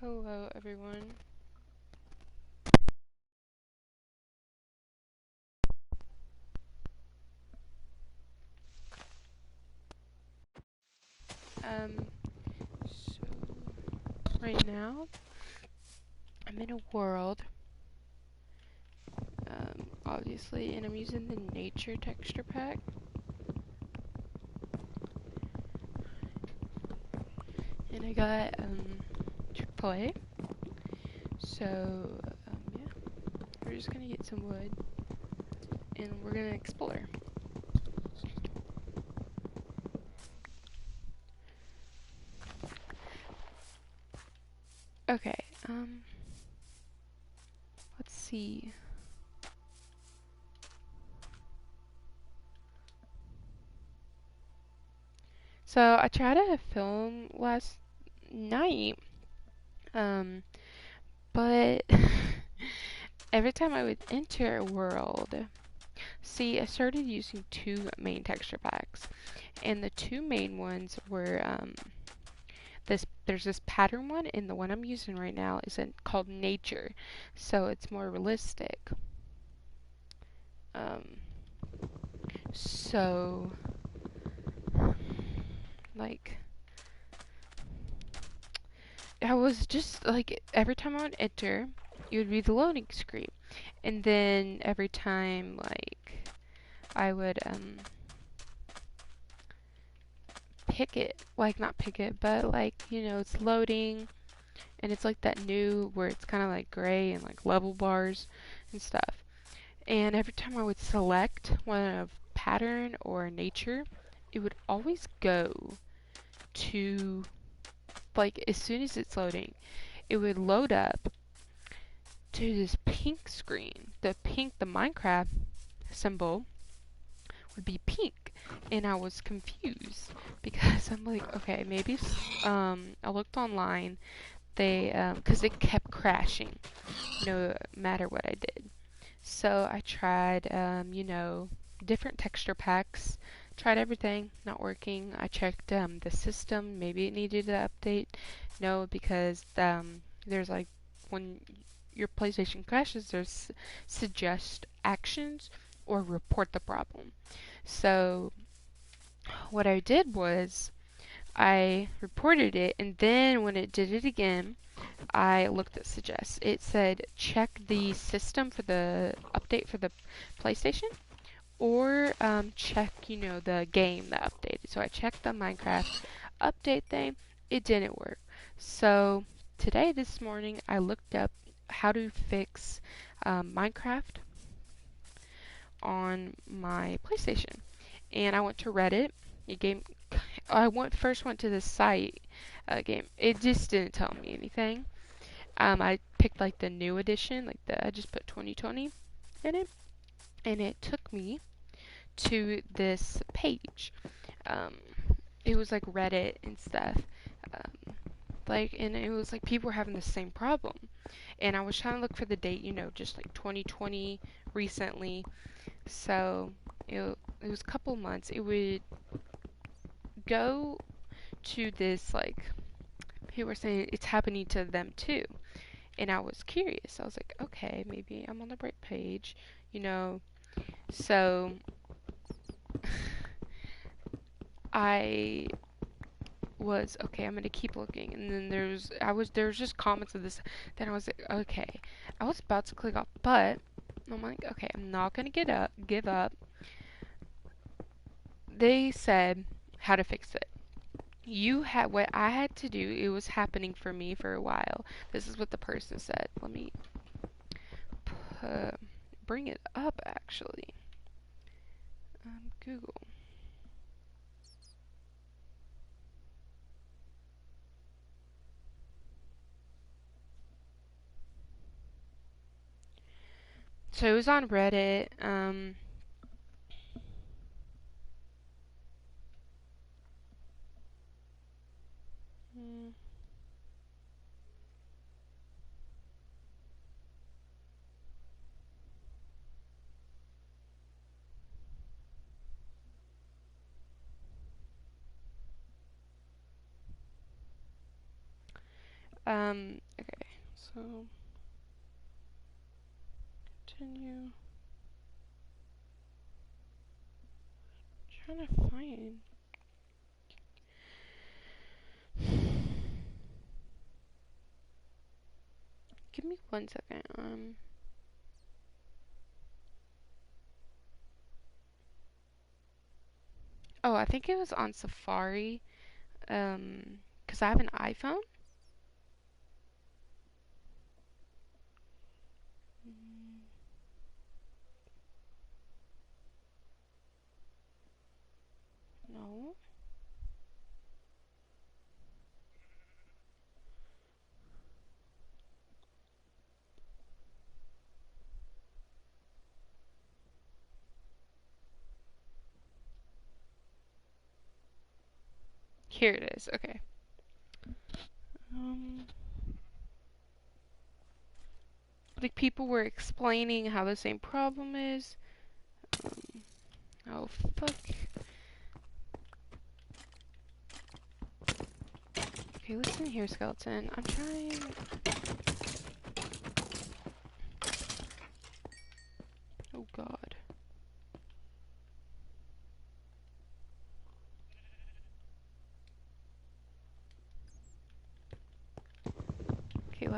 Hello, everyone. So right now I'm in a world, obviously, and I'm using the nature texture pack. And I got Chick-fil-A. So yeah, we're just gonna get some wood and we're gonna explore. Okay, let's see. So I tried to film last night, um, but every time I would enter a world, see, I started using two main texture packs, and the two main ones were there's this pattern one, and the one I'm using right now is called Nature, so it's more realistic. Um, so like I was just like every time I would enter, it would be the loading screen, and then every time like I would pick it, like not pick it, but like it's loading and it's like that new where it's kind of like gray and like level bars and stuff. And every time I would select one of pattern or nature, it would always go to like as soon as it's loading, it would load up to this pink screen. The Minecraft symbol would be pink. And I was confused because I'm like, okay, maybe I looked online. They because it kept crashing no matter what I did. So I tried, different texture packs, tried everything, not working. I checked the system, maybe it needed an update. No, because there's like when your PlayStation crashes, there's suggest actions or report the problem. So what I did was I reported it, and then when it did it again, I looked at suggest. It said check the system for the update for the PlayStation or check, the game that updated. So I checked the Minecraft update thing. It didn't work. So today, this morning, I looked up how to fix Minecraft on my PlayStation, and I went to Reddit. It gave went to the site game. It just didn't tell me anything. I picked like the new edition, I just put 2020 in it, and it took me to this page. Um, it was like Reddit and stuff. Um, and it was like people were having the same problem. And I was trying to look for the date, just like 2020 recently. So it was a couple months. It would go to this, like, people were saying it's happening to them too. And I was curious. I was like, okay, maybe I'm on the right page, you know. So I was okay. I'm gonna keep looking, and then there was just comments of this. Then I was like, okay. I was about to click off, but I'm like, okay, I'm not gonna give up. They said how to fix it. You had what I had to do. It was happening for me for a while. This is what the person said. Let me uh, bring it up actually. Google. So it was on Reddit. Mm, Okay, so continue. Trying to find. Give me 1 second. Oh, I think it was on Safari. 'Cause I have an iPhone. Mm, No. Here it is. Okay. Um, like people were explaining how the same problem is. Um, oh fuck. Okay, listen here, skeleton. I'm trying. Oh god. Okay,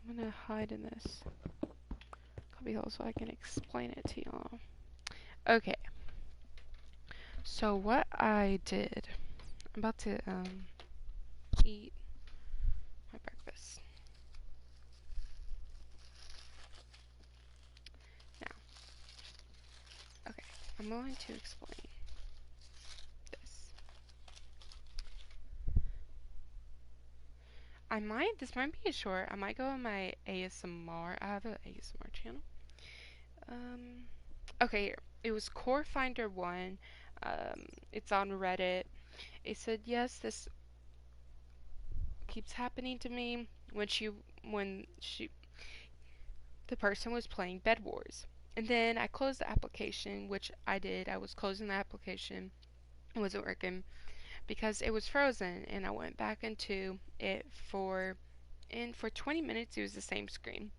I'm gonna hide in this cubbyhole so I can explain it to y'all. Okay. So what I did, I'm about to eat my breakfast. Now, okay, I'm going to explain this. This might be a short. I might go on my ASMR. I have an ASMR channel. Okay, here. It was Core Finder 1. It's on Reddit. It said, yes, this keeps happening to me when the person was playing Bed Wars. And then I closed the application, which I did. I was closing the application. It wasn't working because it was frozen, and I went back into it and for 20 minutes it was the same screen.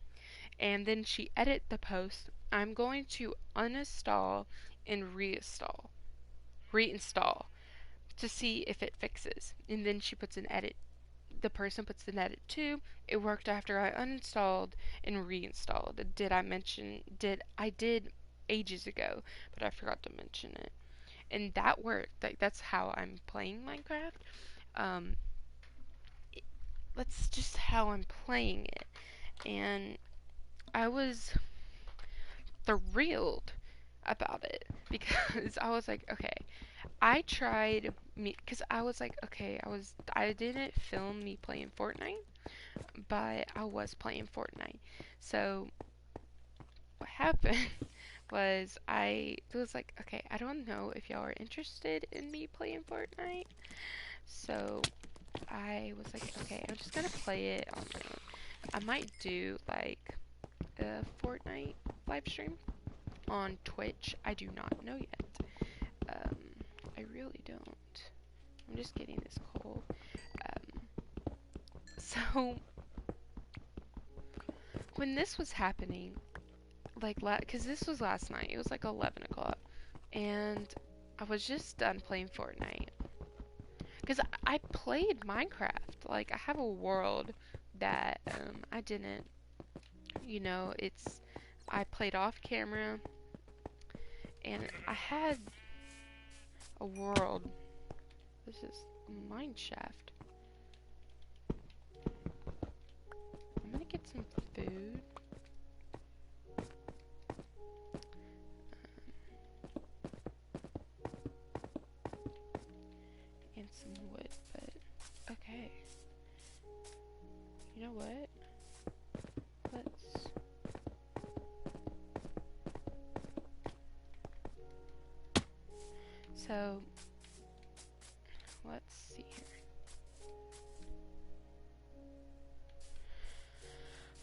And then she edited the post. I'm going to uninstall and reinstall to see if it fixes. And then she puts an edit. The person puts an edit too. It worked after I uninstalled and reinstalled. I did ages ago, but I forgot to mention it. And that worked. Like that's how I'm playing Minecraft. Um, that's just how I'm playing it. And I was thrilled about it because I was like, okay, I tried me because I was like, okay, I didn't film me playing Fortnite, but I was playing Fortnite. So what happened was I was like, okay, I don't know if y'all are interested in me playing Fortnite. So I was like, okay, I'm just gonna play it on my own. I might do like a Fortnite live stream on Twitch. I do not know yet. Um, I really don't. I'm just getting this coal. So when this was happening, like, because this was last night, it was like 11 o'clock, and I was just done playing Fortnite. Because I played Minecraft. Like, I have a world that I didn't, I played off camera, and I had a world. This is a mine shaft. I'm gonna get some food. And some wood, but okay. You know what? Let's so let's see here.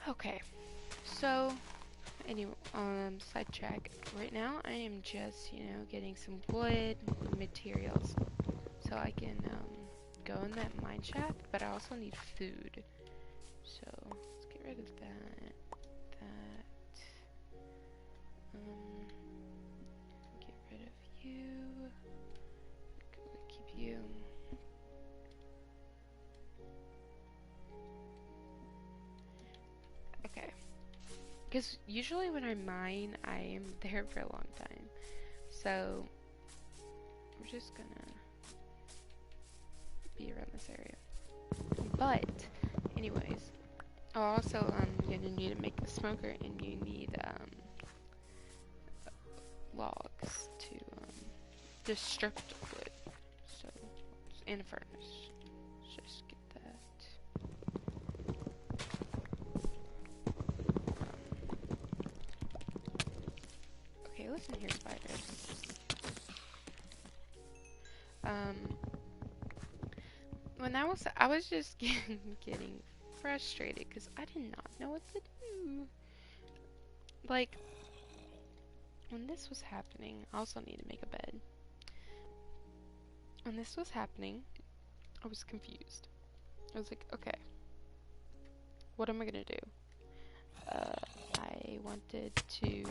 Okay. So anyway, sidetrack. Right now I am just, getting some wood materials so I can go in that mine shaft, but I also need food. So let's get rid of that. Get rid of you. Keep you. Okay. Because usually when I mine, I am there for a long time. So we're just gonna be around this area. But anyways, also you're gonna need to make a smoker, and you need logs to destruct wood. So and a furnace. Let's just get that. Okay, listen here, spiders. When I was just getting frustrated because I did not know what to do. Like, when this was happening, I also need to make a bed. When this was happening, I was confused. I was like, okay, what am I gonna do? I wanted to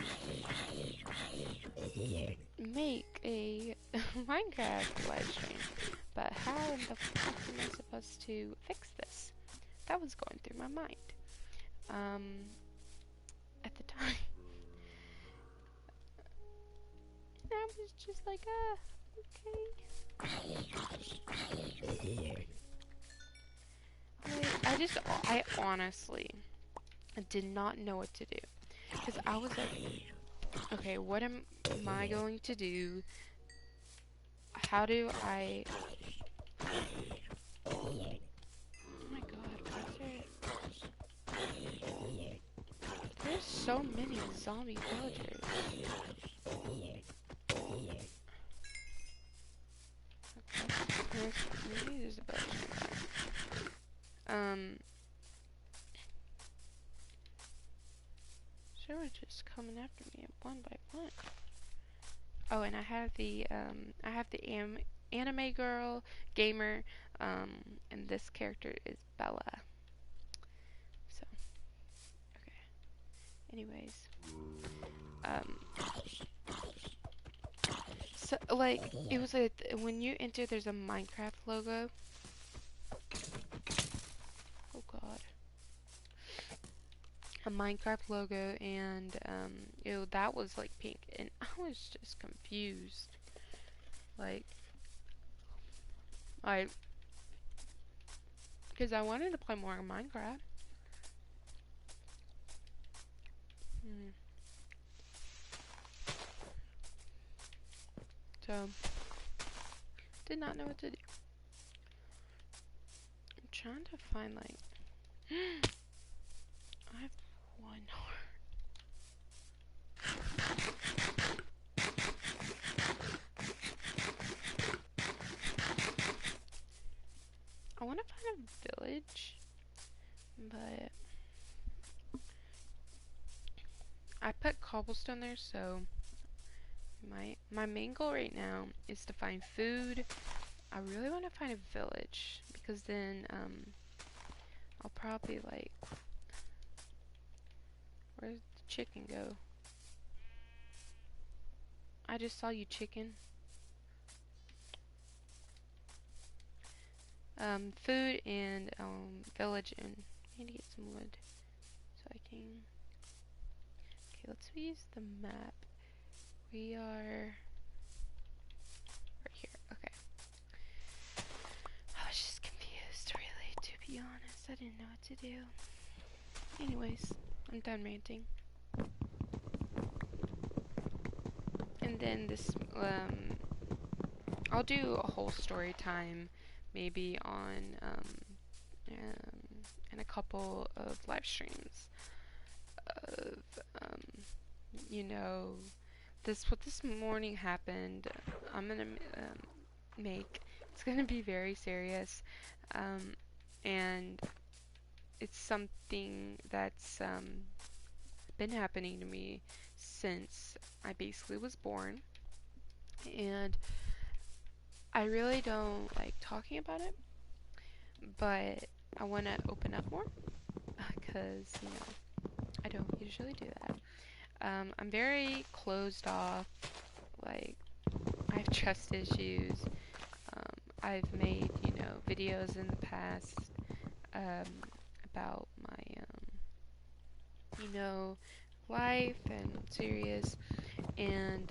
make a Minecraft live stream, but how in the fuck am I supposed to fix this? That was going through my mind. At the time. And I was just like, okay. I honestly did not know what to do. Because I was like, okay, what am I going to do? How do I... Oh my god, there's so many zombie villagers. Okay, maybe there's a villager nearby. They were just coming after me one by one. Oh, and I have the anime girl gamer, and this character is Bella. So, okay. Anyways, so like it was when you enter, there's a Minecraft logo. Oh God. A Minecraft logo, and that was like pink, and I was just confused. Like, because I wanted to play more Minecraft. So, did not know what to do. I'm trying to find like, I have one heart. I want to find a village, but I put cobblestone there, so my main goal right now is to find food. I really want to find a village, because then I'll probably like, where'd the chicken go? I just saw you, chicken. Food and village, and I need to get some wood so I can. Okay, let's use the map. We are right here. Okay. I was just confused, really, to be honest. I didn't know what to do. Anyways, I'm done ranting. And then this, I'll do a whole story time, maybe on, in a couple of live streams of, what this morning happened. I'm gonna make. It's gonna be very serious, and it's something that's been happening to me since I basically was born, and I really don't like talking about it, but I want to open up more because, you know, I don't usually do that. I'm very closed off. Like, I have trust issues. I've made, you know, videos in the past about my, you know, life and serious. And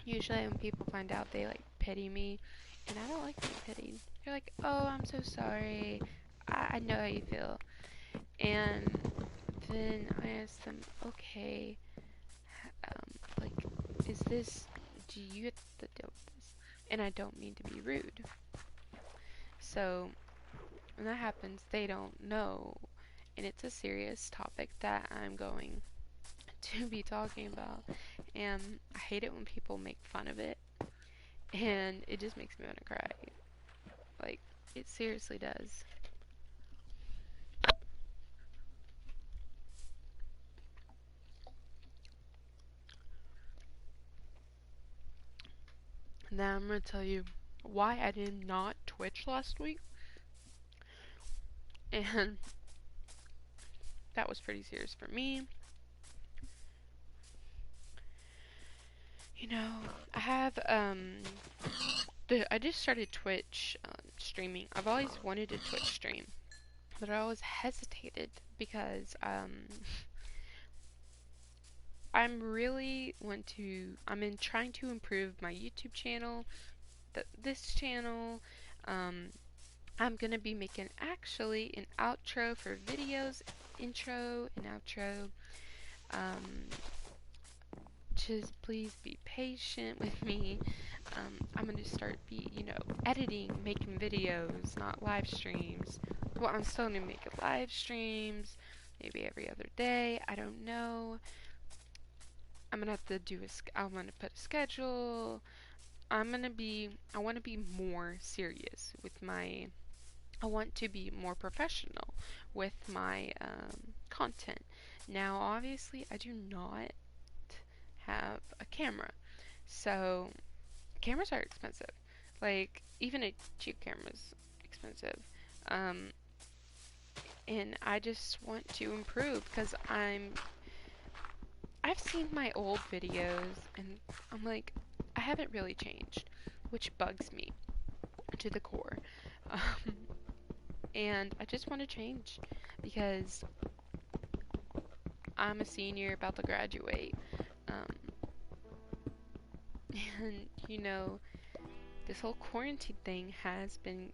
usually when people find out, they like pity me, and I don't like being pitied. They're like, "Oh, I'm so sorry. I know how you feel." And then I ask them, "Okay, like, is this? Do you have to deal with this?" And I don't mean to be rude. So when that happens, they don't know, and it's a serious topic that I'm going to be talking about. And I hate it when people make fun of it, and it just makes me want to cry. Like, it seriously does. Now I'm going to tell you why I did not Twitch last week. And that was pretty serious for me. You know, I have, I just started Twitch streaming. I've always wanted to Twitch stream, but I always hesitated because, I'm in trying to improve my YouTube channel, this channel. Um, I'm gonna be making actually an outro for videos, intro and outro. Um, just please be patient with me. I'm gonna start editing, making videos, not live streams. Well, I'm still gonna make live streams, maybe every other day. I don't know. I'm gonna have to I'm gonna put a schedule. I want to be more serious with my, I want to be more professional with my content. Now, obviously, I do not have a camera. So, cameras are expensive. Like, even a cheap camera is expensive. Um, and I just want to improve because I've seen my old videos and I'm like, I haven't really changed, which bugs me to the core. Um, and I just want to change because I'm a senior about to graduate. Um, and, you know, this whole quarantine thing has been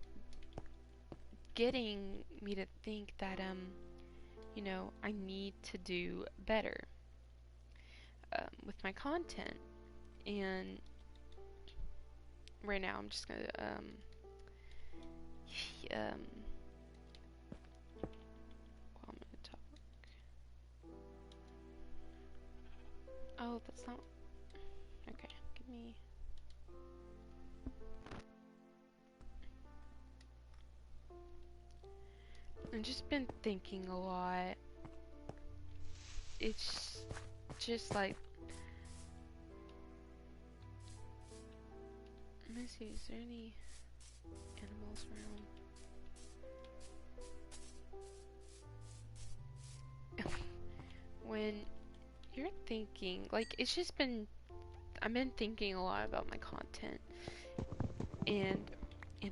getting me to think that, you know, I need to do better with my content. And right now, I'm just gonna, um, well, I'm gonna talk. Oh, that's not. Okay, give me. I've just been thinking a lot. It's just like, let me see, is there any animals around? When you're thinking, like, I've been thinking a lot about my content, and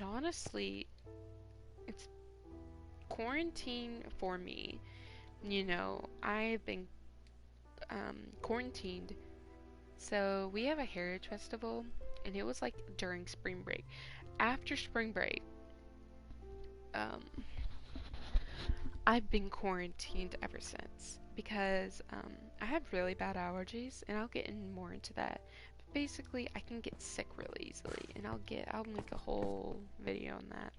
honestly, it's quarantine for me. You know, I've been quarantined. So we have a heritage festival, and it was like during spring break. After spring break, um, I've been quarantined ever since because I have really bad allergies, and I'll get more into that. But basically, I can get sick really easily, and I'll make a whole video on that.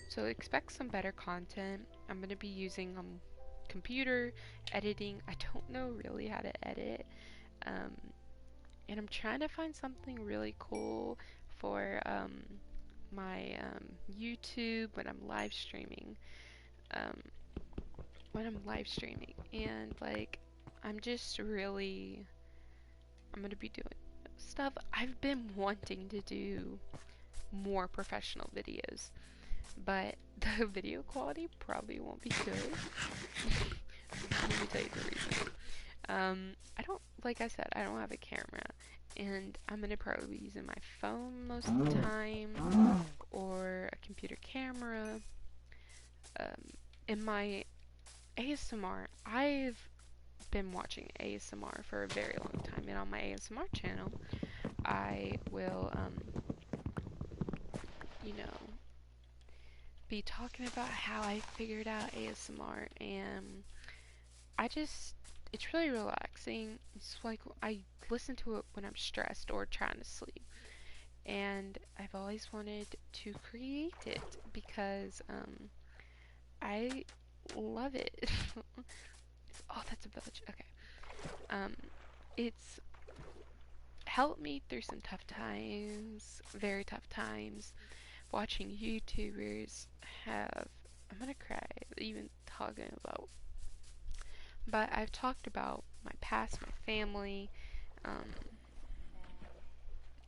So expect some better content. I'm gonna be using computer editing. I don't know really how to edit, um, and I'm trying to find something really cool for my YouTube when I'm live streaming. Um, and like I'm just really I'm gonna be doing stuff I've been wanting to do more professional videos, but the video quality probably won't be good. Let me tell you the reason. I don't, like I said, I don't have a camera, and I'm gonna probably be using my phone most of the time, or a computer camera. In my ASMR, I've been watching ASMR for a very long time, and on my ASMR channel, I will, you know, be talking about how I figured out ASMR, and it's really relaxing. It's like I listen to it when I'm stressed or trying to sleep. And I've always wanted to create it because I love it. Oh, that's a village. Okay. It's helped me through some tough times, very tough times. Watching YouTubers have, I'm gonna cry even talking about. But I've talked about my past, my family, um,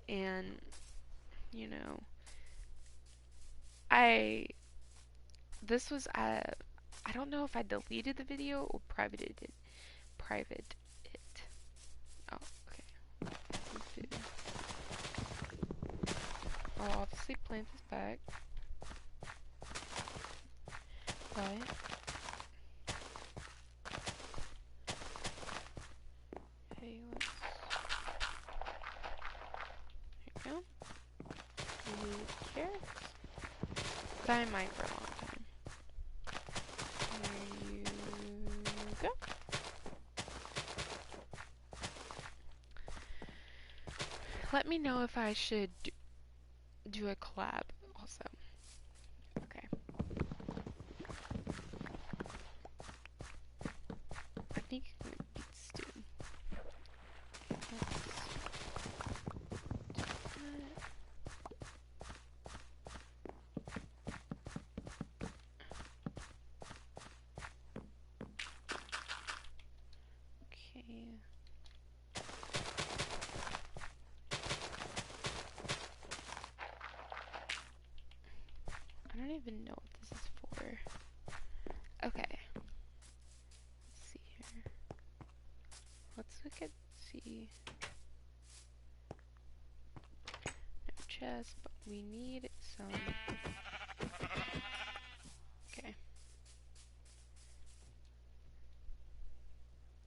and you know, I this was I don't know if I deleted the video or private it. Oh, okay. Some food. I'll obviously plant this back, but hey, let's. Here we go. We need carrots. But I might for a long time. There you go. Let me know if I should do a collab also. Okay. I think I'm gonna beat stew. Okay. I don't even know what this is for. Okay. Let's see here. Let's look at see. No chest, but we need some. Okay.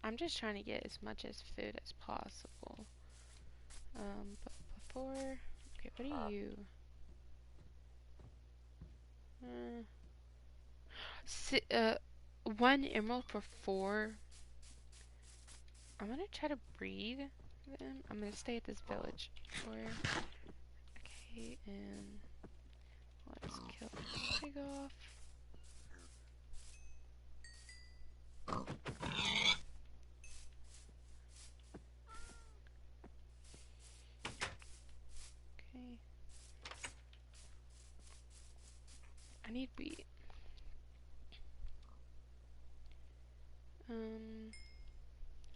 I'm just trying to get as much as food as possible. But before, okay, what are you? One emerald for 4. I'm gonna try to breed them. I'm gonna stay at this village for. Okay, and let's kill this pig off. Okay. I need wheat.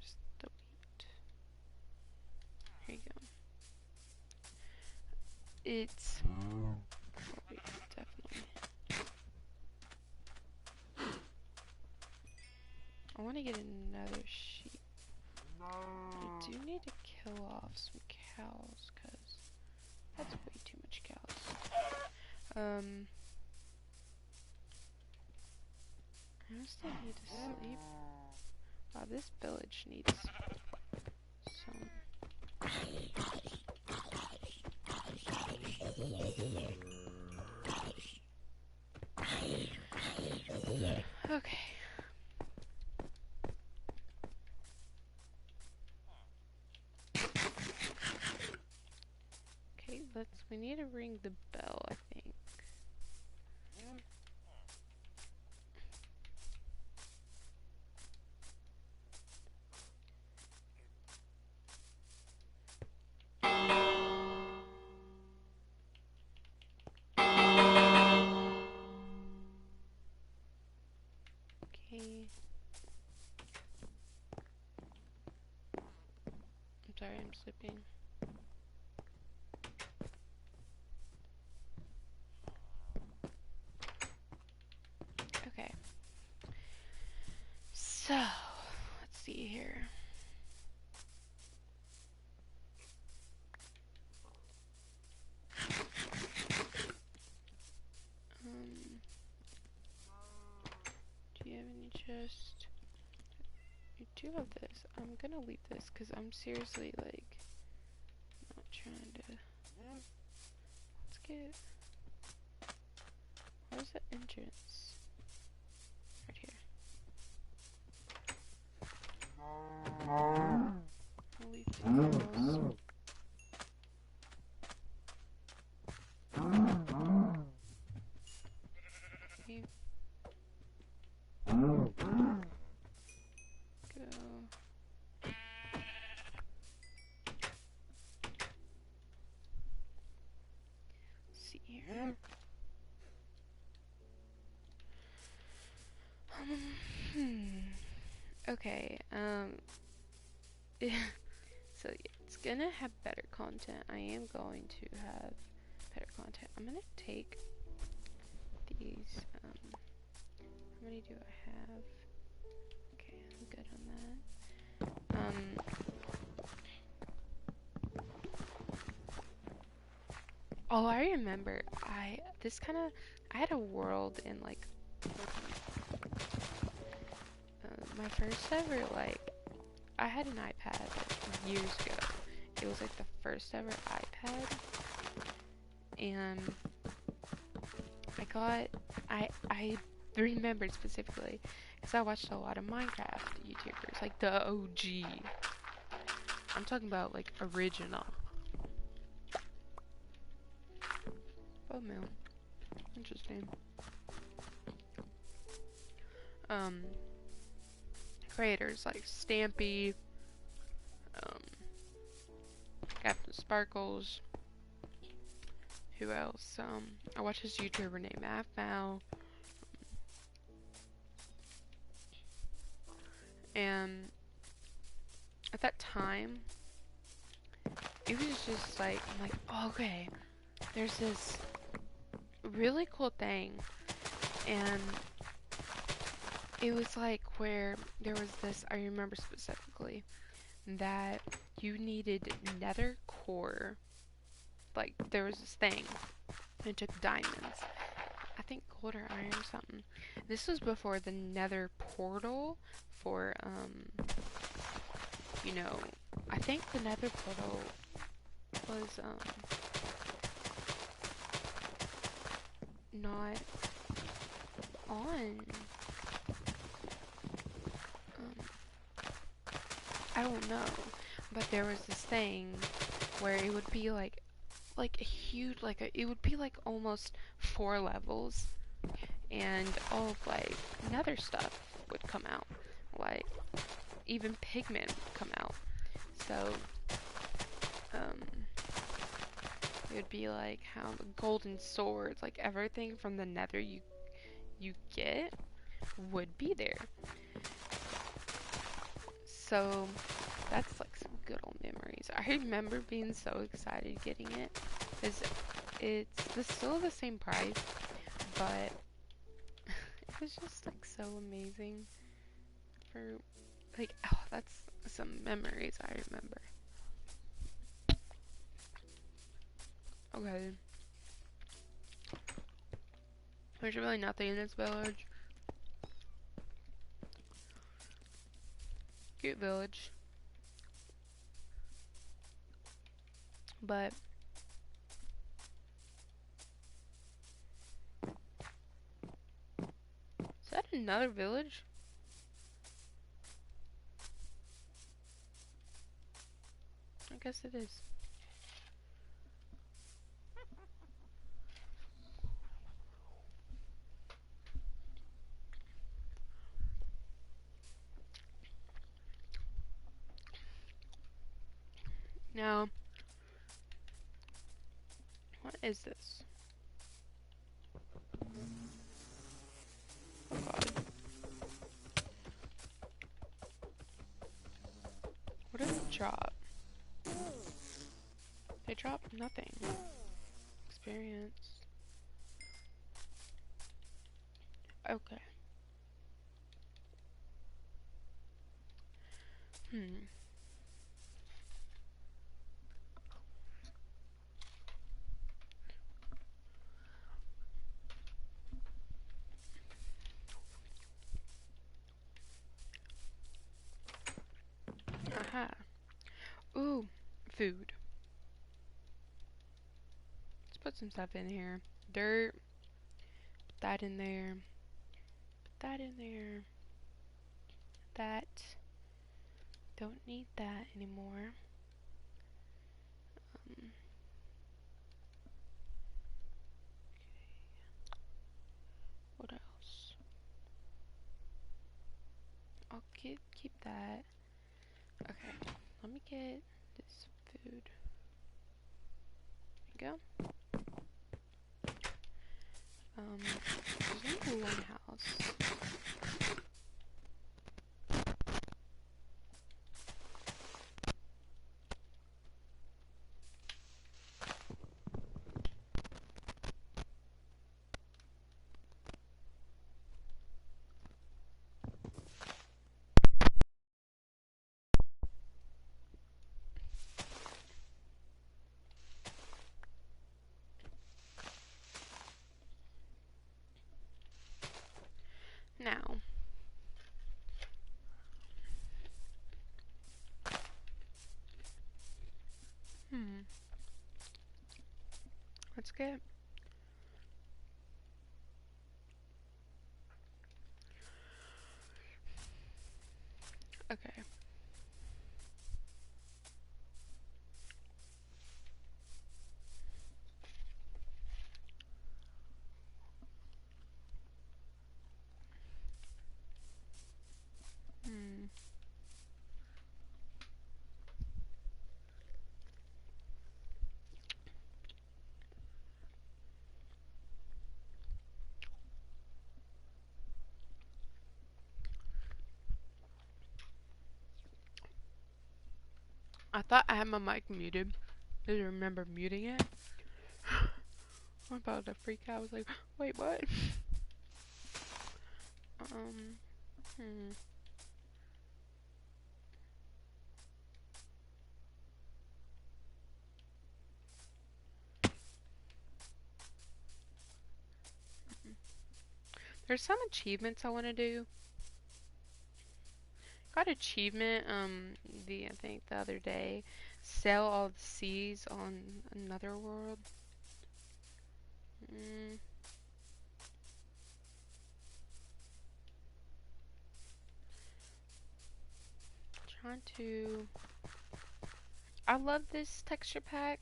Just the wheat. Here you go. It's wheat, definitely. I want to get another sheep. I do need to kill off some cows because that's way too much cows. I honestly need to sleep. Wow, this village needs some. Okay. Okay, we need to ring the bell, I think. Okay. I'm sorry, I'm sleeping. So, let's see here. Do you have any chest? You do have this. I'm gonna leave this because I'm seriously like not trying to. Let's get. Where's the entrance? Right here. I'll leave tables. Leave. Go. Let's see here. Okay, so yeah, it's gonna have better content. I am going to have better content. I'm gonna take these, how many do I have? Okay, I'm good on that. Oh, I remember, I had a world in, like, my first ever, like, I had an iPad, like, years ago. It was, like, the first ever iPad, and I remembered specifically, because I watched a lot of Minecraft YouTubers, like, the OG. I'm talking about, like, original. Oh, man. Interesting. Creators like Stampy, Captain Sparkles. Who else? I watch this YouTuber named Afmal. And at that time, it was just like, I'm like, oh, okay, there's this really cool thing. And it was like where there was this, I remember specifically, that you needed nether core. Like, there was this thing, and it took diamonds. I think gold or iron or something. This was before the nether portal for, you know, I think the nether portal was, not on. I don't know, but there was this thing where it would be like a huge, it would be like almost 4 levels, and all of like nether stuff would come out, like even pigmen would come out. So it would be like how the golden swords, like everything from the nether you get would be there. So that's like some good old memories. I remember being so excited getting it, because it's still the same price, but it was just like so amazing. For like, oh, that's some memories I remember. Okay, there's really nothing in this village. Cute village, but is that another village? I guess it is. Now, what is this? Oh god. What did it drop? They dropped nothing. Experience. Okay. Hmm. Aha. Ooh, food. Let's put some stuff in here. Dirt. Put that in there. Put that in there. That. Don't need that anymore. Um, what else? I'll keep that. Okay. Let me get this food. There you go. There's only one house. Now, let's get. Okay. Hmm. I thought I had my mic muted. Didn't remember muting it. I'm about to freak out. I was like, wait, what? Um. Hmm. There's some achievements I want to do. Got achievement, I think the other day. Sell all the seas on another world. Mm, trying to. I love this texture pack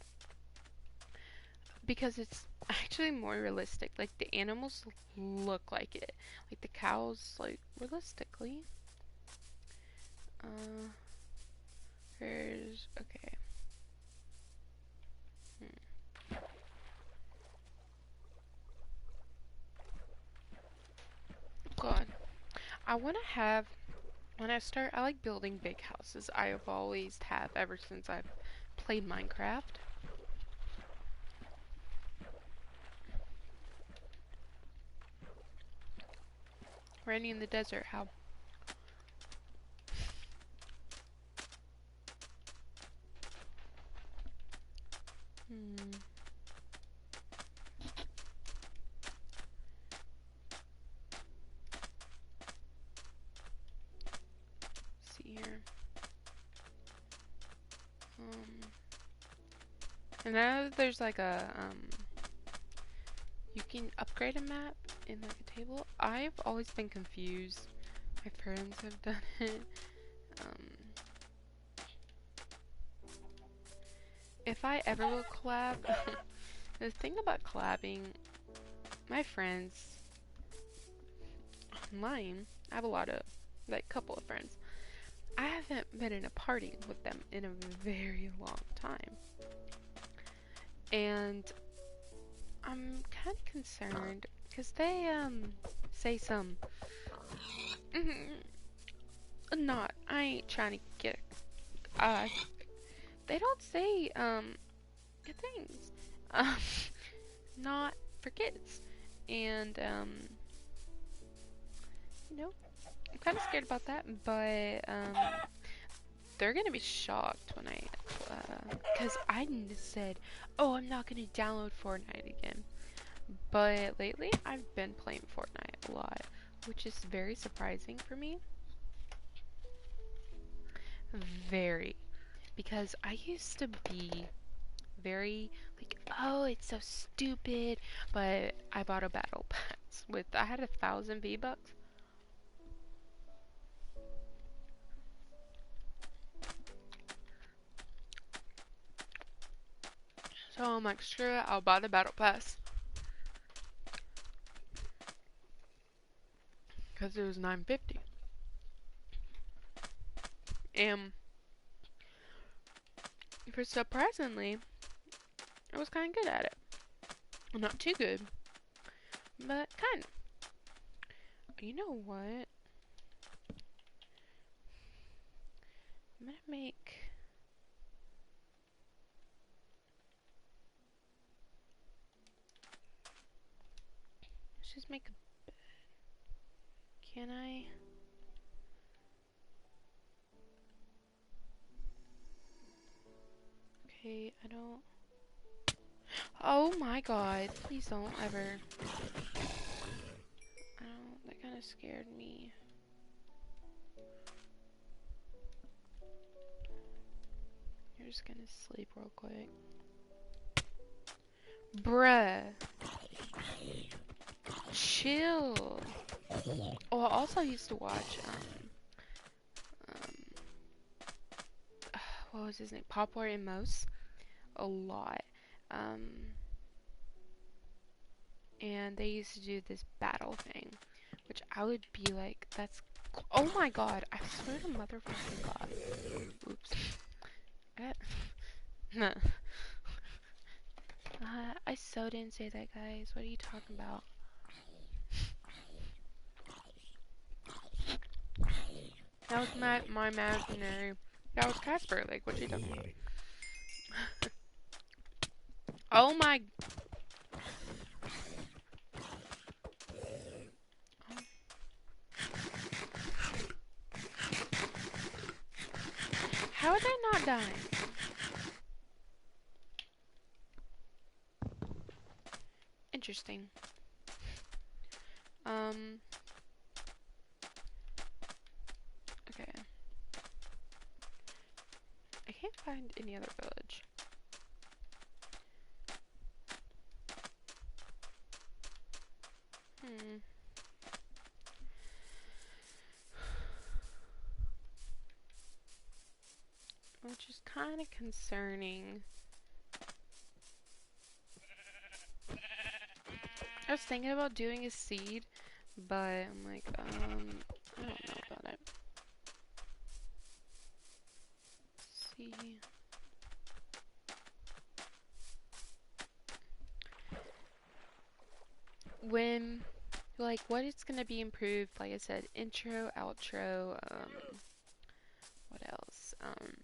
because it's actually more realistic. Like the animals look like it. Like the cows, like realistically. Uh, there's okay. Hmm. God, I want to have. When I like building big houses. I have always have ever since I've played Minecraft. Randy in the desert, how? Hmm. See here. And now there's like you can upgrade a map in like a table. I've always been confused. My friends have done it. Um, if I ever will collab, the thing about collabing, my friends, mine, I have a lot of, like, couple of friends. I haven't been in a party with them in a very long time. And I'm kind of concerned because they, say some, not, I ain't trying to get, they don't say, good things. Um, not for kids. And, you know, I'm kind of scared about that, but, they're gonna be shocked when cause I said, oh, I'm not gonna download Fortnite again. But lately, I've been playing Fortnite a lot, which is very surprising for me. Very. Because I used to be very, like, oh, it's so stupid, but I bought a battle pass I had 1,000 V-Bucks. So I'm like, screw it, I'll buy the battle pass. Because it was $9.50. And for surprisingly, I was kind of good at it. Not too good, but kind of. You know what? I'm gonna make... Let's just make a bed. Can I? Okay, I don't... Oh my god, please don't ever. I don't... That kind of scared me. You're just gonna sleep real quick. Bruh. Chill. Oh, I also used to watch, what was his name? Poplar and Mouse. A lot. And they used to do this battle thing, which I would be like, that's... Oh my god, I swear to motherfucking god. Oops. Nah. I so didn't say that, guys. What are you talking about? That was my imaginary. That was Casper. Like, what you talking about? Oh my. How are they not dying? Interesting. Okay. I can't find any other village. Which is kind of concerning. I was thinking about doing a seed, but I'm like, I don't know about it. Let's see. When, like, what is gonna be improved? Like I said, intro, outro, what else? I'm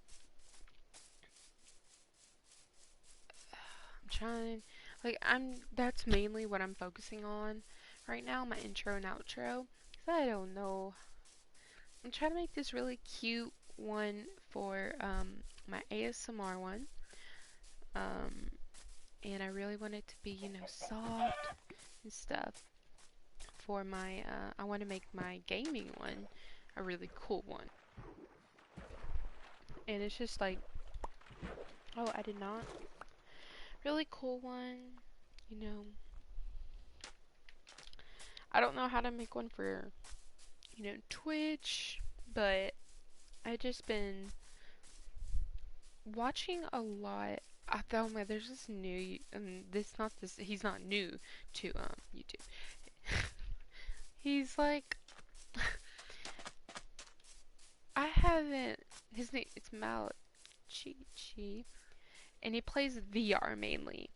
trying, like, that's mainly what I'm focusing on right now, my intro and outro. 'Cause I don't know. I'm trying to make this really cute one for, my ASMR one. And I really want it to be, you know, soft and stuff. For my, I want to make my gaming one a really cool one. And it's just like, oh, I did not. Really cool one, you know. I don't know how to make one for, you know, Twitch, but I just been watching a lot. I thought, man, there's this new, he's not new to, YouTube. He's like, I haven't, his name, it's Malachi, and he plays VR mainly.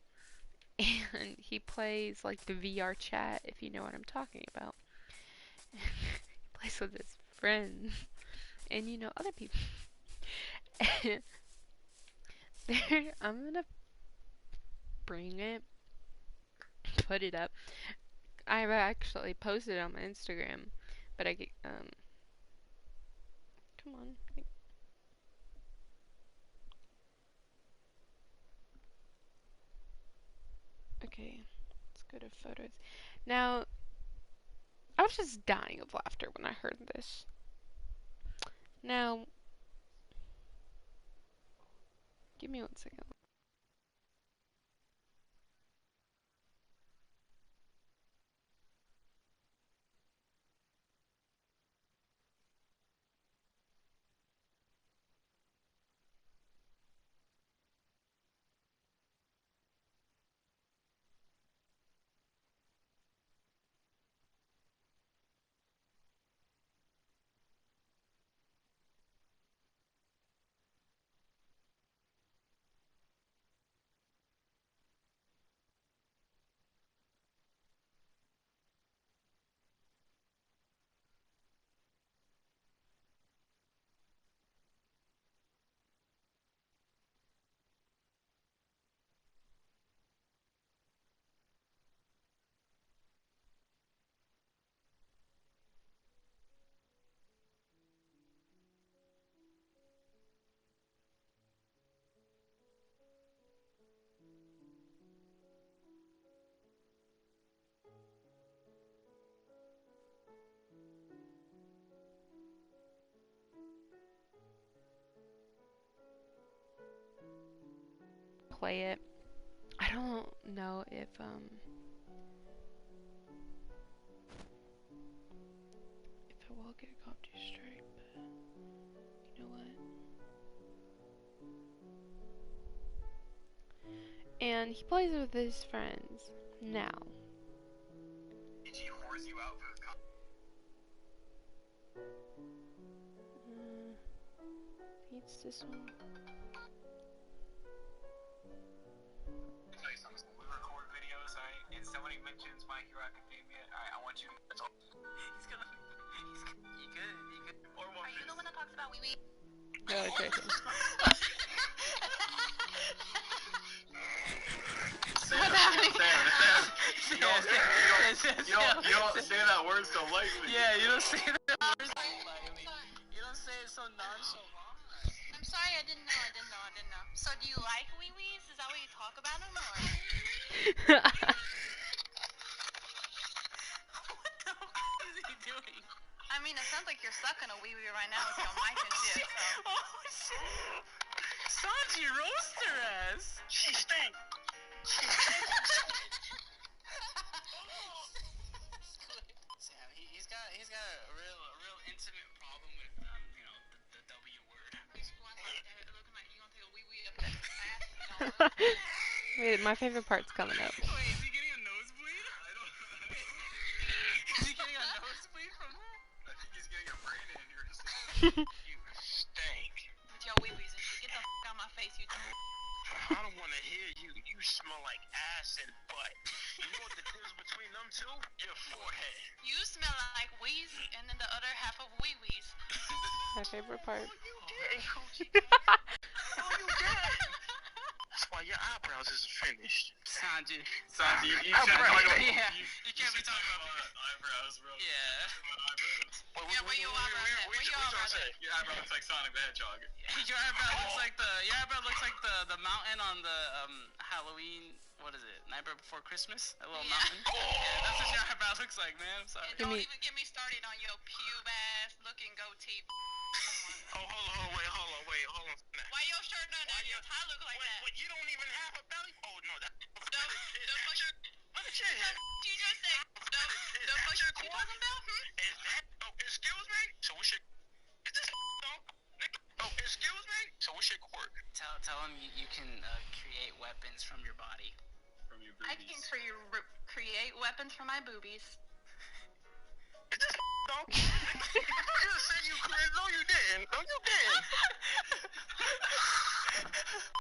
And he plays like the VR chat, if you know what I'm talking about. He plays with his friends and, you know, other people. And I'm gonna bring it, put it up. I've actually posted it on my Instagram, but I get come on. Okay, let's go to photos. Now, I was just dying of laughter when I heard this. Now, give me 1 second. Play it. I don't know if I will get a copy strike, but you know what? And he plays with his friends now. Did she horse you out for the It's this one. tell you something. When we record videos, and somebody mentions My Hero Academia, I want you to. He's gonna. You good? Or One Piece. Are you the one that talks about wee wee? No, okay. You don't say that word so lightly. Yeah, you don't say that word so lightly. You don't say it so nonchalant. I'm sorry, I didn't know. So do you like wee-wees? Is that what you talk about them, or? What the fuck is he doing? I mean, it sounds like you're sucking a wee-wee right now with your mic and shit, so. Oh, shit. Sanji, roast her ass. She stink. Sam, he's got a real intimate problem with the W word. Wait, my favorite part's coming up. Wait, is he getting a nosebleed? I don't know. Is he getting a nosebleed from that? I think he's getting a brain aneurysm. You stink. With your wee-wees and shit. Get the f out my face, you dumb. I don't want to hear you. You smell like ass and butt. You know what the difference between them two? Your forehead. You smell like wheeze, and then the other half of wee-wees. My favorite part. Oh, you did. Oh, you did. That's why your eyebrows isn't finished. Sanji, you can't be talking about eyebrows, bro. Yeah. Yeah, where your eyebrows at? Where your eyebrows at? Your eyebrow looks like Sonic the Hedgehog. Your eyebrow looks like the mountain on the Halloween. What is it? Nightmare Before Christmas? That little mountain. Yeah, that's what your eyebrow looks like, man. I'm sorry. And don't even get me started on your pube-ass looking goatee. Oh, hold on. Why your shirt not down? Your tie look like that? Wait, you don't even have a belly? Oh, no, that... Look at your head. you just said, the fuck you talking about? Is that... Oh, excuse me? So we should... Is this... No? Oh, excuse me? So we should work. Tell him you can create weapons from your body. From your boobies. I can create weapons from my boobies. Is this... No? You just said you could. No, you didn't. No, you didn't.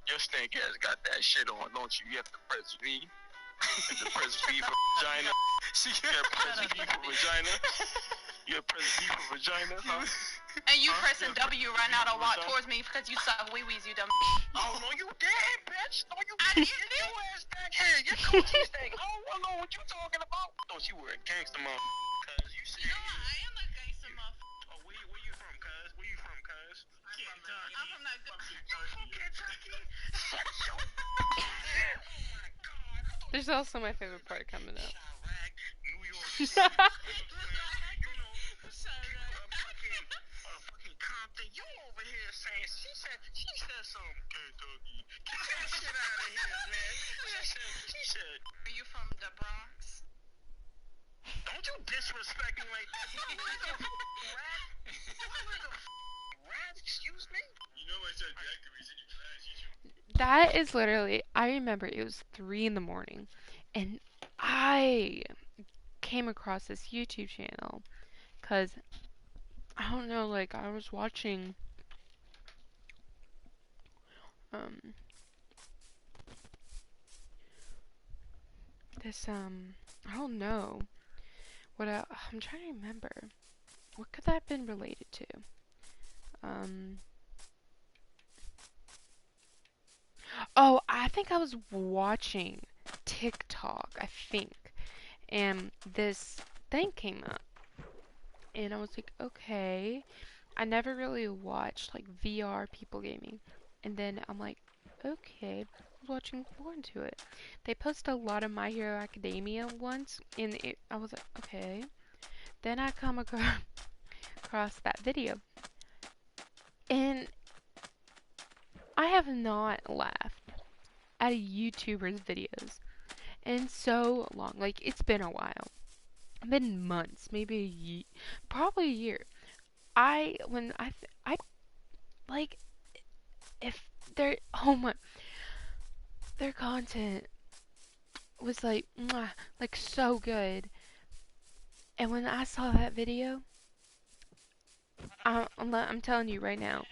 Your stink ass got that shit on, don't you? You have to press V. You have to press V for vagina. You have to press V for vagina. You have to press V for vagina, huh? And you pressing W right now to walk towards me because you suck wee-wees, you dumb. Oh, no, you did, bitch. No, you I did. did. Get your ass back here. Your coochie stink. I don't know what you talking about. I thought you were a gangster, mother. Cause you said... You know what? I am a gangster motherfucker. Oh, where you from, cuz? Where you from, cuz? Kentucky. I'm from that good... Kentucky. Shut your... Oh, my God. I thought There's also my favorite part coming up. Chirac, New York City. Fucking Compton. You over here saying she said some Kentucky. Get that shit out of here, man. She said. Are you from the Bronx? Don't you disrespect me like that. You like a rat? You like a rat? Excuse me? You know I said daiquiris in your class. That is literally, I remember it was 3 in the morning, and I came across this YouTube channel, because, I don't know, like, I was watching, this, I don't know, I'm trying to remember, what could that have been related to? Oh, I think I was watching TikTok, I think, and this thing came up, and I was like, okay, I never really watched, like, VR people gaming, and then I'm like, okay, I was watching more into it. They post a lot of My Hero Academia ones, and I was like, okay. Then I come across that video, and I have not laughed at a YouTuber's videos in so long. Like, it's been a while. It's been months, maybe a year, probably a year. When I, like, if oh my, their content was like, mwah, like so good. And when I saw that video, I'm telling you right now,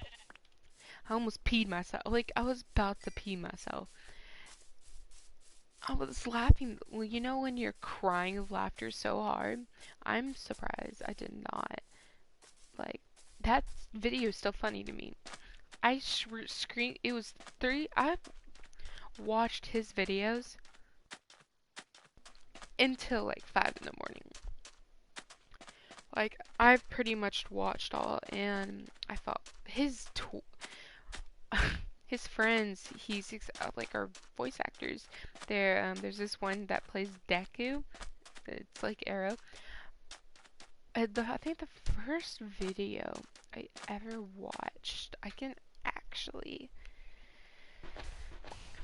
I almost peed myself. Like, I was about to pee myself. I was laughing. Well, you know when you're crying of laughter so hard? I'm surprised I did not. Like, that video is still funny to me. I screamed. It was 3. I've watched his videos until like 5 in the morning. Like, I've pretty much watched all, and I thought his friends, like, are voice actors. There's this one that plays Deku. It's like Arrow. I think the first video I ever watched, I can actually.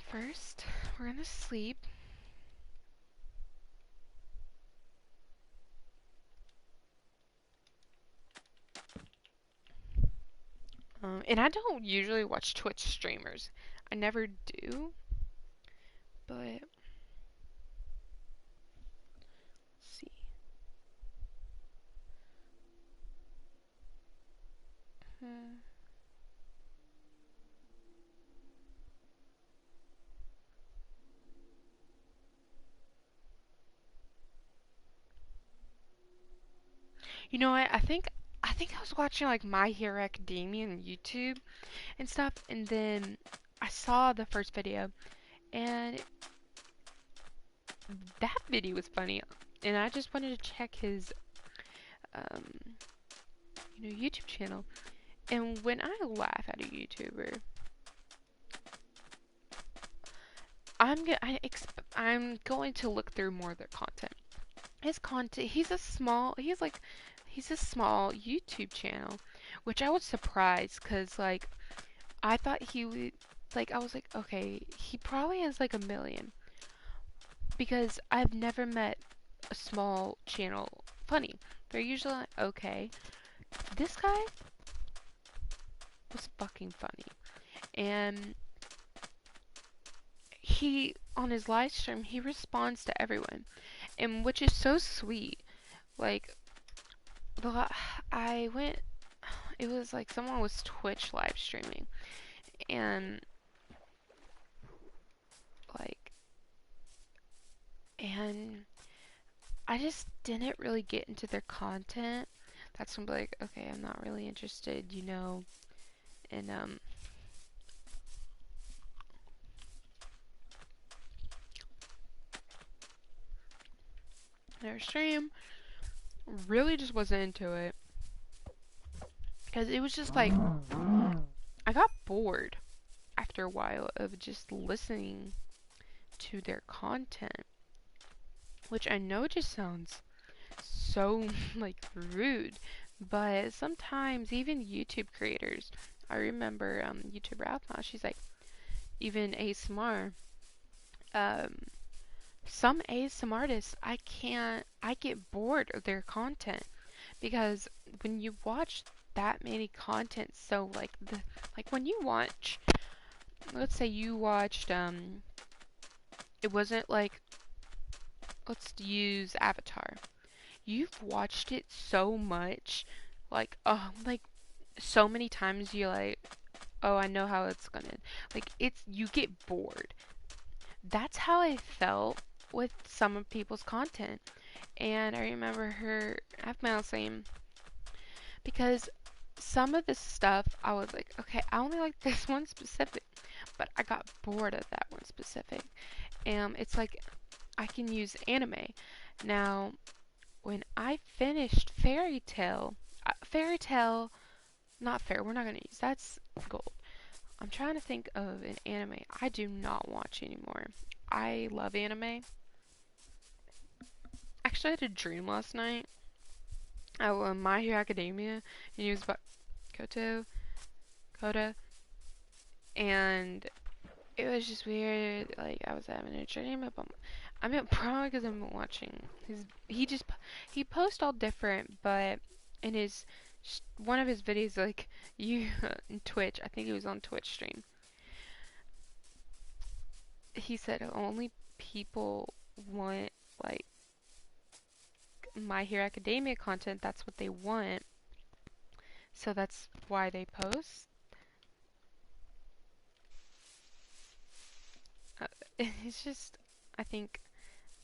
First, we're gonna sleep. And I don't usually watch Twitch streamers. I never do. But let's see. You know what? I think I was watching like My Hero Academia on YouTube and stuff, and then I saw the first video, and that video was funny, and I just wanted to check his YouTube channel. And when I laugh at a YouTuber, I'm going to look through more of their content. His content, he's a small YouTube channel, which I was surprised because, like, I thought he would, like, I was like, okay, he probably has like 1 million, because I've never met a small channel funny. They're usually like, okay. This guy was fucking funny, and on his live stream, he responds to everyone, and which is so sweet. Like, I went, it was like someone was Twitch live streaming, and like, and I just didn't really get into their content. That's when I'm like, okay, I'm not really interested, in their stream. Really just wasn't into it, because it was just like, I got bored after a while of just listening to their content, which I know just sounds so like rude, but sometimes even YouTube creators, I remember YouTuber Alpha, she's like, even ASMR, um, some ASMR artists, I get bored of their content because when you watch that many content, so like when you watch, let's say you watched, it wasn't like, let's use Avatar. You've watched it so much, like so many times you're like, oh, I know how it's gonna, like, you get bored. That's how I felt with some of people's content. And I remember her, I have my same, because some of the stuff I was like, okay, I only like this one specific, but I got bored of that one specific. And it's like I can use anime. Now, when I finished Fairy Tail, Fairy Tail, not fair, we're not gonna use that's gold. I'm trying to think of an anime I do not watch anymore. I love anime. Actually, I had a dream last night. I My Hero Academia, and it was about Kota, and it was just weird. Like I was having a dream about. I mean, probably because I'm watching his. He posts all different, but in his one of his videos, like you in Twitch, I think he was on Twitch stream. He said only people want like My Hero Academia content. That's what they want, so that's why they post. Uh, it's just, I think,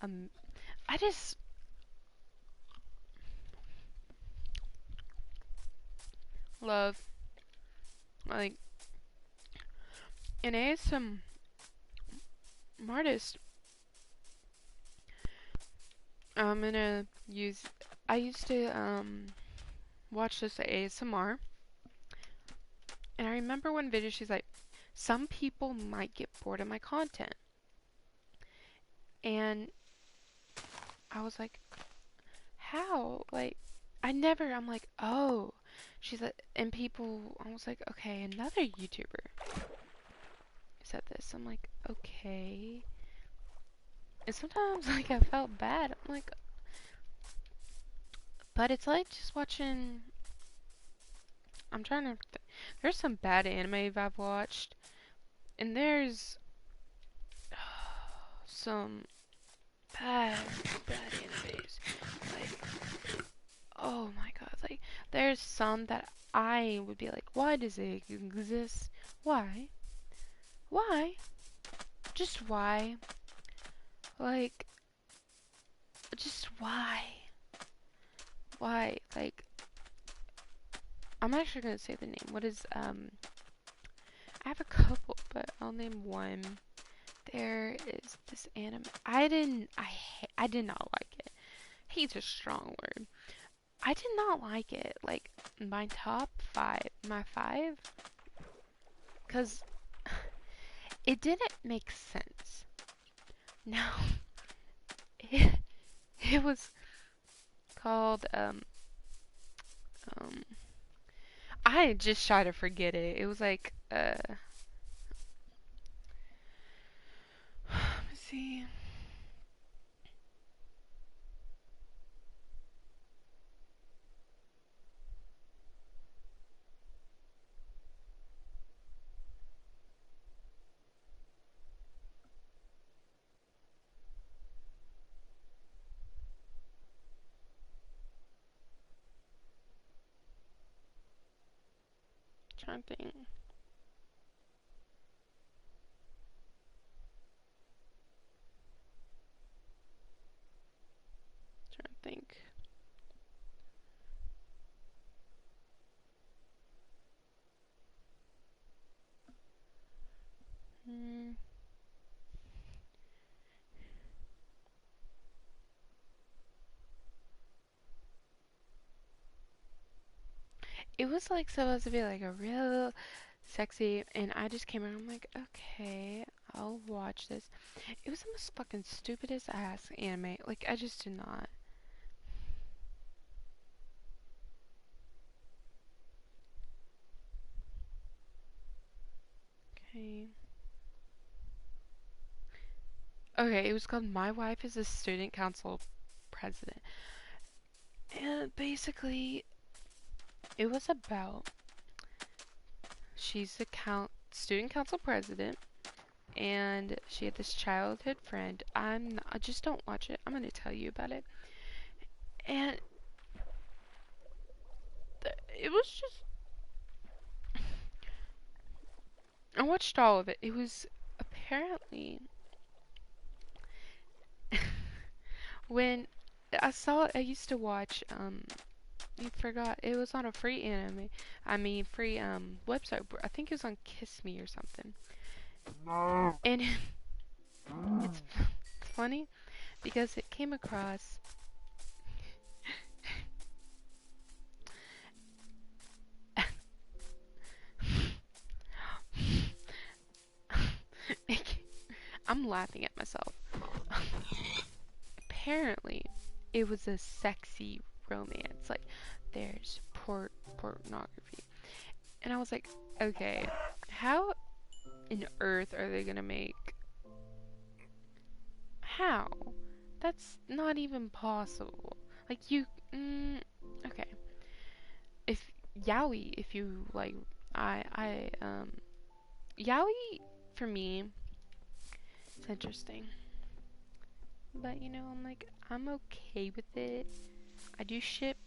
um, I just love like an ASM artist. I'm gonna use. I used to watch this ASMR, and I remember one video she's like, "Some people might get bored of my content," and I was like, "How?" Like, I'm like, "Oh." She's like, and people. I was like, "Okay, another YouTuber said this." I'm like, "Okay." And sometimes like I felt bad. I'm like, but it's like just watching. I'm trying to. There's some bad anime I've watched, and there's some bad, bad animes. Like, oh my god, like there's some that I would be like, why does it exist? Why? Why? Just why? Like, just why? Why? Like, I'm actually gonna say the name. What is I have a couple, but I'll name one. There is this anime. I did not like it. Hate's a strong word. I did not like it. Like, my top five, my five, because it didn't make sense. Now, it, it was called, um, I just try to forget it. It was like, let me see. Trying to think. Trying to think. Hmm. It was like supposed to be like a real sexy, and I just came around. I'm like, okay, I'll watch this. It was the most fucking stupidest ass anime. Like, I just did not. Okay. Okay, it was called My Wife is a Student Council President. And basically, it was about she's a student council president, and she had this childhood friend. I just don't watch it. I'm gonna tell you about it. And it was just I watched all of it. It was apparently when I used to watch you forgot it was on a free anime. I mean free website. I think it was on Kiss Me or something. And it's funny because it came across I'm laughing at myself. Apparently, it was a sexy romance. Like, there's pornography. And I was like, okay, how in earth are they gonna make... How? That's not even possible. Like, okay. If, yaoi, if you, like, yaoi, for me, it's interesting. But, I'm like, I'm okay with it. I do ship.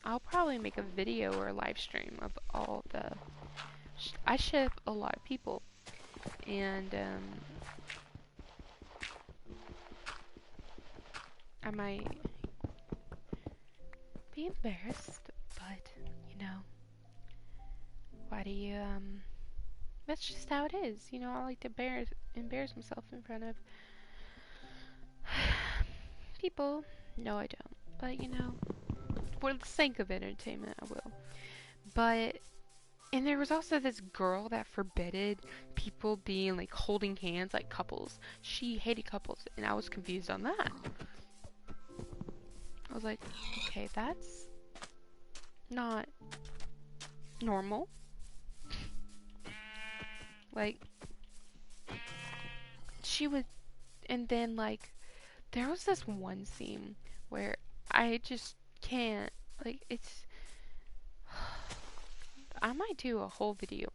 I'll probably make a video or a live stream of all the. I ship a lot of people, and I might be embarrassed, but why do you That's just how it is. I like to embarrass myself in front of people. No, I don't. But for the sake of entertainment, I will. But and there was also this girl that forbidded people being like holding hands like couples. She hated couples, and I was confused on that. I was like, okay, that's not normal. Like, she would, and then like, there was this one scene where I just can't, like, I might do a whole video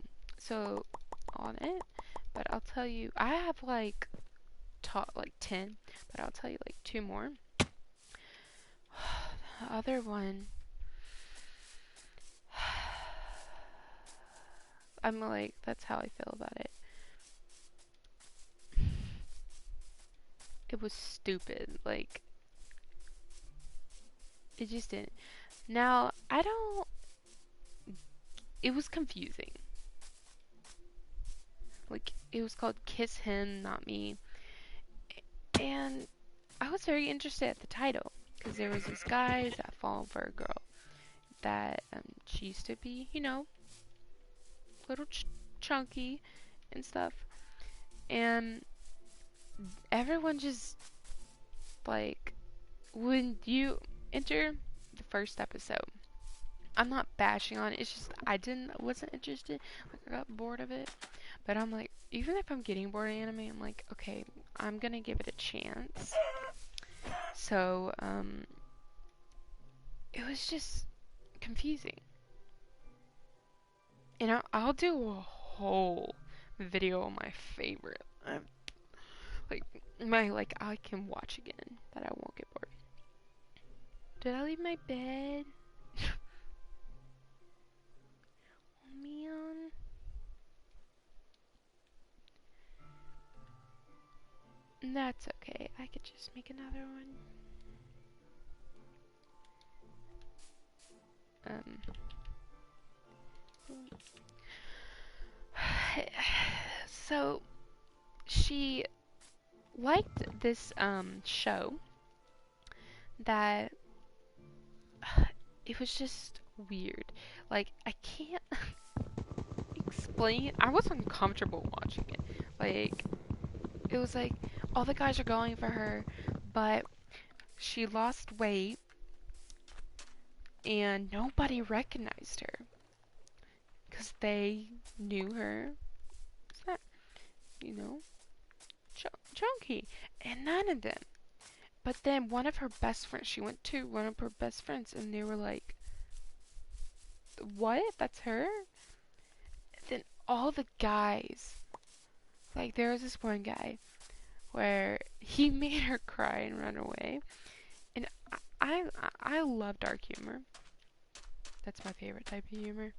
on it, but I'll tell you, I have like 10, but I'll tell you like 2 more. The other one, I'm like, that's how I feel about it. It was stupid, like, it just didn't. Now, it was confusing. Like, it was called Kiss Him, Not Me. And I was very interested at the title, because there was this guy that fallen for a girl that she used to be, little chunky and stuff. And everyone just, like, when you enter the first episode, I'm not bashing on it, it's just wasn't interested. Like, I got bored of it. But I'm like, even if I'm getting bored of anime, I'm like, okay, I'm gonna give it a chance. So, it was just confusing. And I'll do a whole video on my favorite. I can watch again, that I won't get bored. Did I leave my bed? Oh, man. That's okay. I could just make another one. So she liked this show that it was just weird. Like, I can't explain. I was uncomfortable watching it. Like, it was like all the guys are going for her, but she lost weight and nobody recognized her because they knew her. It's not, you know, chunky, and none of them. But then one of her best friends, she went to one of her best friends, and they were like, "What? That's her?" And then all the guys, like there was this one guy where he made her cry and run away, and I love dark humor. That's my favorite type of humor.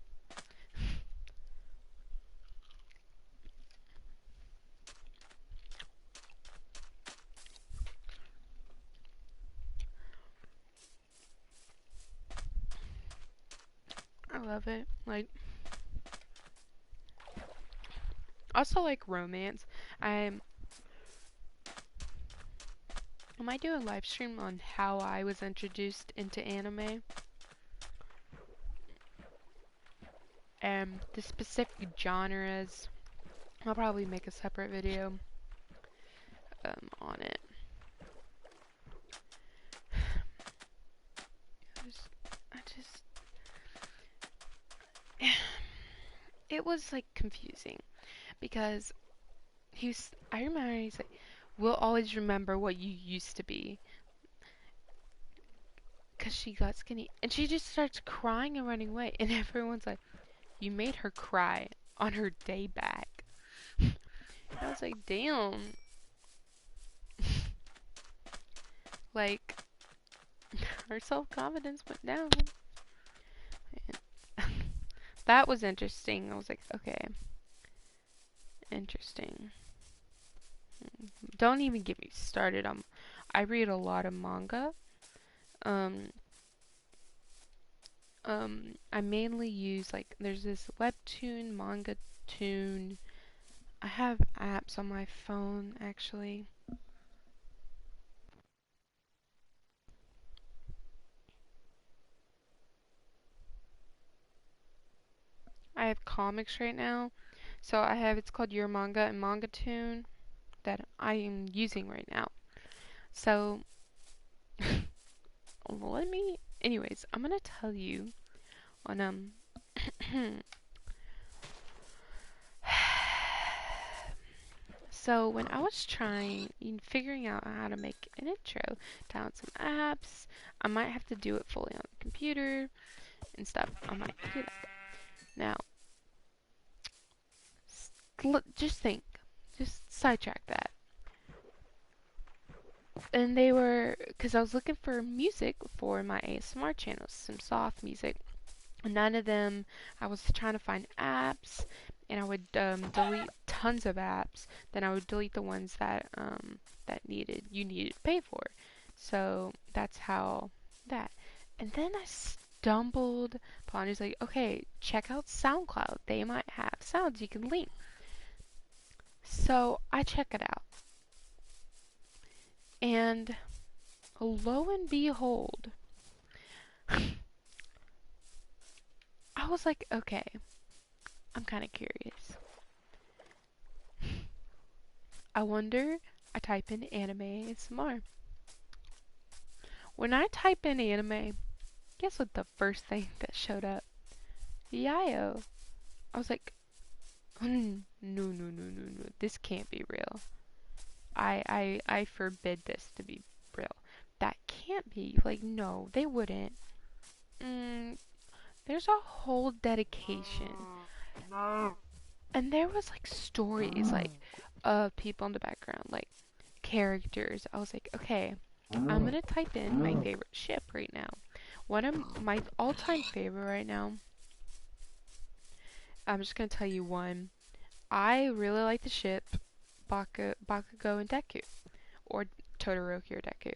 I love it. Like, also like romance. I might do a live stream on how I was introduced into anime and the specific genres. I'll probably make a separate video on it. I just it was like confusing because I remember he's like, "We'll always remember what you used to be," because she got skinny, and she just starts crying and running away, and everyone's like, "You made her cry on her day back." I was like, "Damn." Like, her self-confidence went down. And that was interesting. I was like, okay, interesting. Don't even get me started on. I read a lot of manga. Um, I mainly use like there's this webtoon, manga tune. I have apps on my phone actually. I have comics right now. So I have it's called Your Manga and Manga Tune that I am using right now. So anyways, I'm gonna tell you on so when I was figuring out how to make an intro, download some apps, I might have to do it fully on the computer and stuff. I might do that. Now, just think, just sidetrack that. And because I was looking for music for my ASMR channels, some soft music. None of them, I was trying to find apps, and I would delete tons of apps. Then I would delete the ones that you needed to pay for. So that's how that. And then I stumbled upon it's like, okay, check out SoundCloud. They might have sounds you can link. So I check it out. And lo and behold, I was like, okay, I'm kind of curious. I type in anime ASMR. When I type in anime, guess what the first thing that showed up? Yayo. I was like, no, this can't be real. I forbid this to be real. That can't be. Like, no, they wouldn't. There's a whole dedication. And there was like stories, like, of people in the background, like, characters. I was like, okay, I'm gonna type in my favorite ship right now. One of my all-time favorite right now, I'm just gonna tell you one. I really like the ship Bakugo and Deku, or Todoroki or Deku.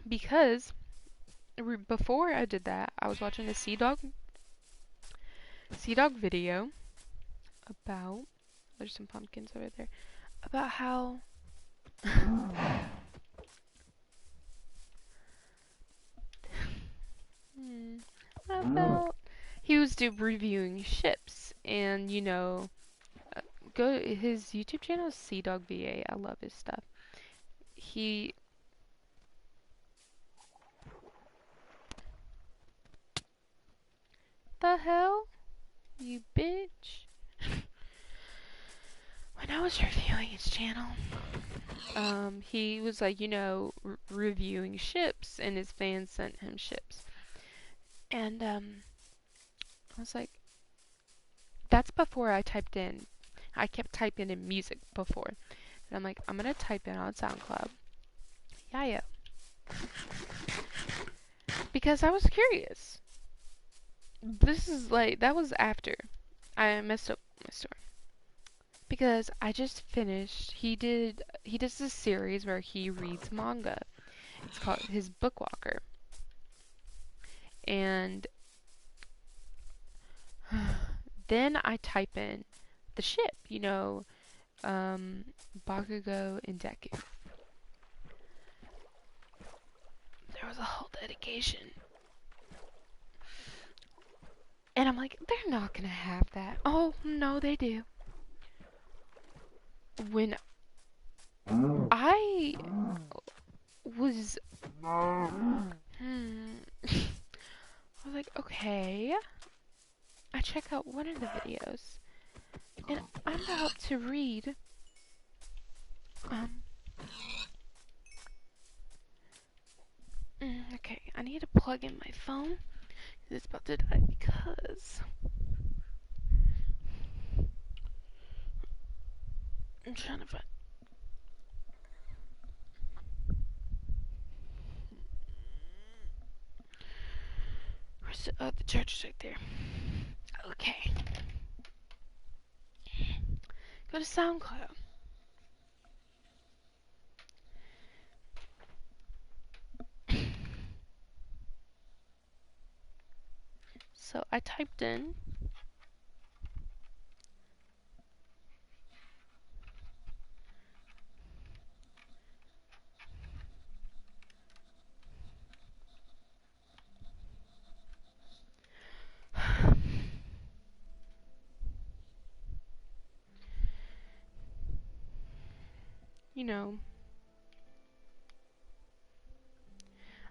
Because before I did that, I was watching a Sea Dog video about, there's some pumpkins over there, about how about he was do reviewing ships, and you know, go his YouTube channel is CDogVA. I love his stuff. He the hell, you bitch. When I was reviewing his channel, he was like, you know, reviewing ships, and his fans sent him ships. And I was like, that's before I typed in. I kept typing in music before. And I'm like, I'm gonna type in on SoundCloud. Yeah. Because I was curious. This is like, that was after I messed up my story. Because I just finished, he does this series where he reads manga. It's called his Bookwalker. And then I type in the ship, you know, Bakugo and Deku. There was a whole dedication. And I'm like, they're not gonna have that. Oh, no, they do. When I was, I was like, okay. I check out one of the videos, and I'm about to read, okay, I need to plug in my phone. It's about to die because I'm trying to find. Where's the, oh, the charger's right there. Okay. Go to SoundCloud. So I typed in you know,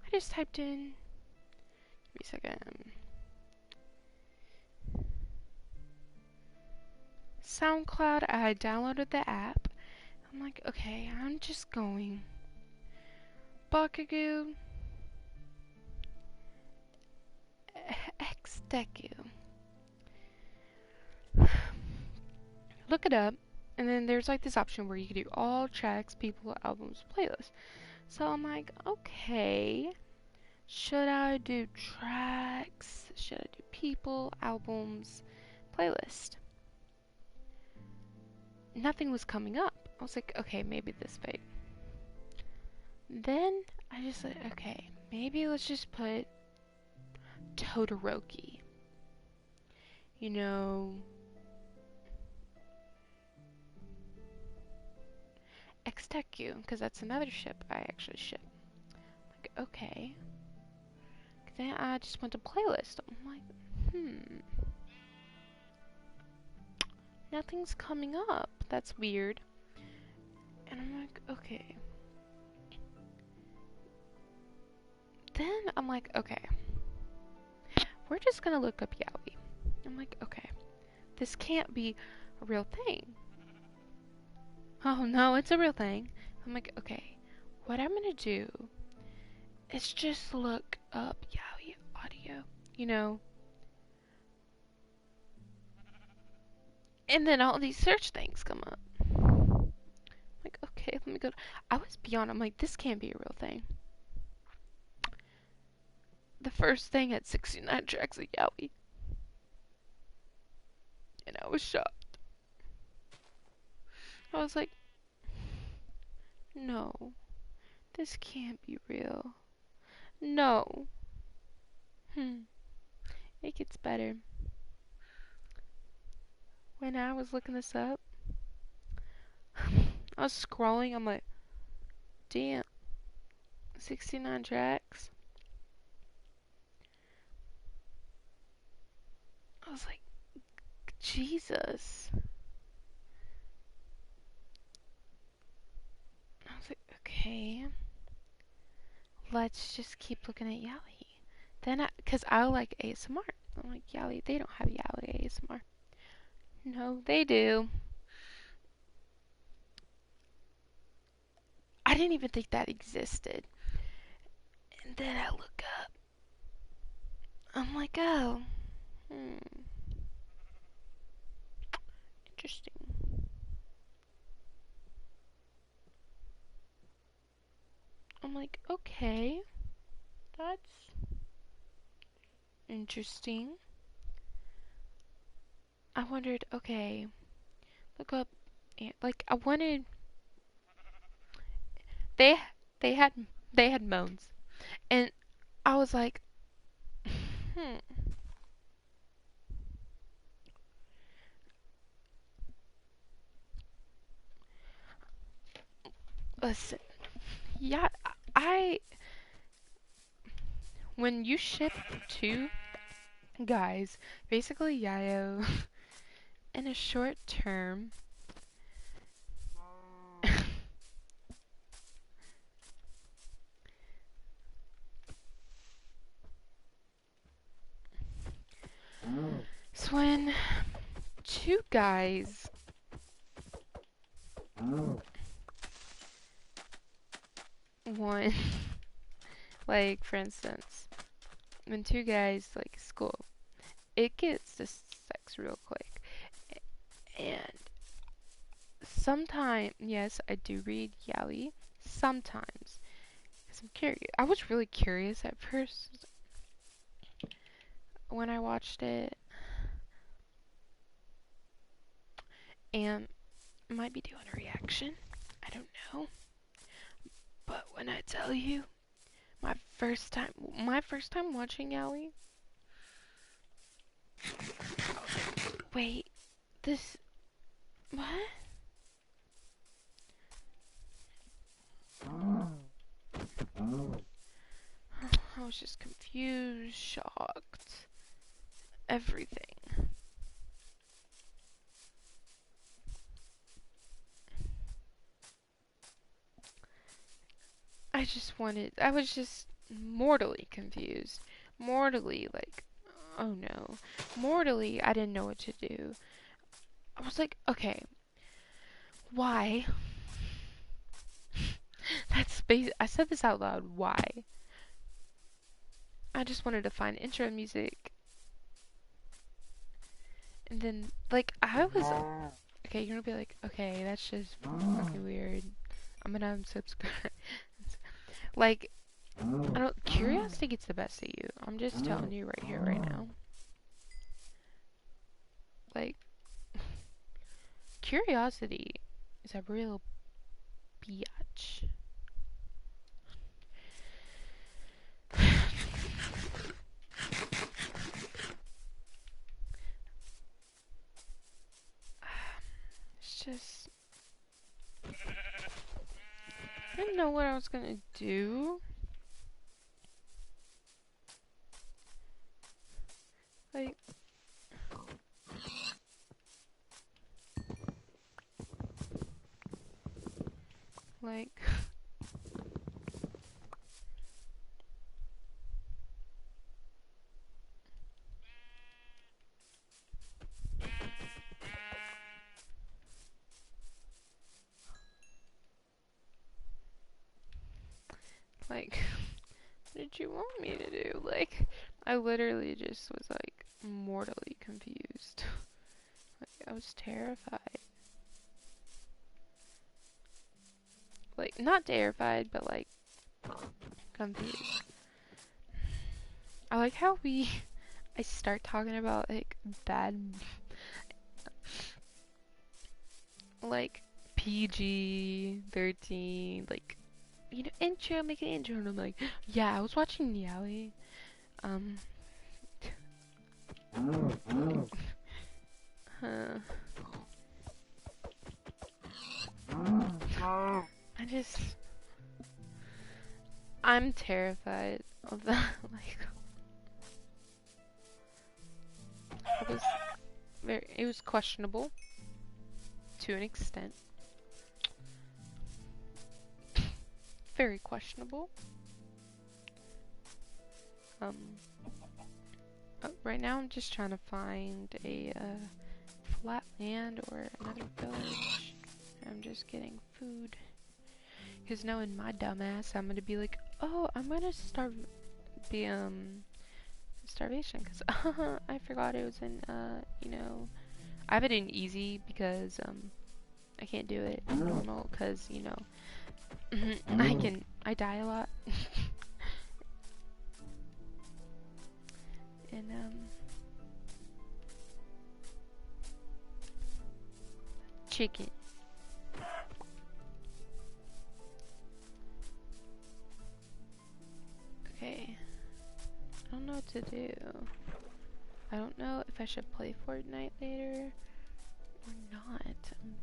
I just typed in, give me a second, SoundCloud. I downloaded the app. I'm like, okay, I'm just going Bakugo X Deku. Look it up, and then there's like this option where you can do all tracks, people, albums, playlists. So I'm like, okay, should I do tracks? Should I do people, albums, playlist? Nothing was coming up. I was like, okay, maybe this fake. Then I just said, okay, maybe let's just put Todoroki. You know, X-Deku, because that's another ship I actually ship. Like, okay. Then I just went to playlist. I'm like, nothing's coming up. That's weird. And I'm like, okay. Then I'm like, okay. We're just gonna look up Yaoi. I'm like, okay. This can't be a real thing. Oh no, it's a real thing. I'm like, okay. What I'm gonna do is just look up Yaoi audio. You know? And then all these search things come up. Like, okay, let me go. I was beyond. I'm like, this can't be a real thing. The first thing had 69 tracks of Yaoi. And I was shocked. I was like, no, this can't be real. No. It gets better. When I was looking this up, I was scrolling. I'm like, damn, 69 tracks. was like, Jesus. I was like, okay, let's just keep looking at Yali. Then cause I like ASMR. I'm like, Yali, they don't have Yali ASMR. No, they do. I didn't even think that existed. And then I look up. I'm like, oh, interesting. I'm like, okay, that's interesting. I wondered, okay, look up, like I wanted. They they had they had moans, and I was like, hmm. Listen, yeah, I when you ship two guys, basically Yayo, in a short term, so when two guys, one, like for instance, when two guys like school, it gets to sex real quick, and sometimes, yes, I do read yaoi, sometimes, because I'm curious. I was really curious at first when I watched it, and I might be doing a reaction. I don't know. But when I tell you, my first time watching yaoi, I was like, wait, this, what? I was just confused, shocked, everything. I was just mortally confused. Mortally, like, oh no. Mortally, I didn't know what to do. I was like, okay, why? I said this out loud, why? I just wanted to find intro music. And then, like, okay, you're gonna be like, okay, that's just fucking weird. I'm gonna unsubscribe. Like, I don't, curiosity gets the best of you. I'm just telling you right here, right now. Like, curiosity is a real biatch. It's just, I didn't know what I was gonna do. Like, like, like, what did you want me to do? Like, I literally just was like mortally confused. Like, I was terrified. Like, not terrified, but like confused. I like how I start talking about like bad, like PG-13, like, you know, intro, make an intro, and I'm like, yeah, I was watching Yaoi. Huh. I just, I'm terrified of that. Like, was it was questionable to an extent. Very questionable. Right now I'm just trying to find a flat land or another village. I'm just getting food. Because knowing my dumbass, I'm gonna be like, oh, I'm gonna starvation, because I forgot it was in, you know, I have it in easy because, I can't do it in normal, because, you know, I die a lot. And, chicken. Okay. I don't know what to do. I don't know if I should play Fortnite later or not. I'm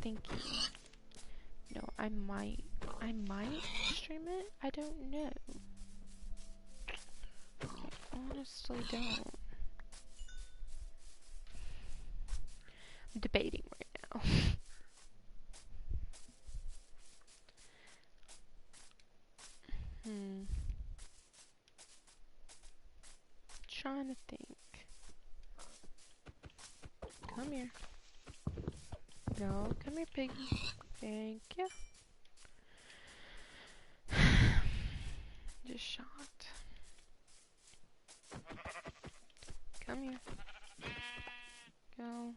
thinking. No, I might stream it. I don't know. I honestly don't. I'm debating right now. Trying to think. Come here. No, come here, piggy. Thank you. Just shot. Come here. Go.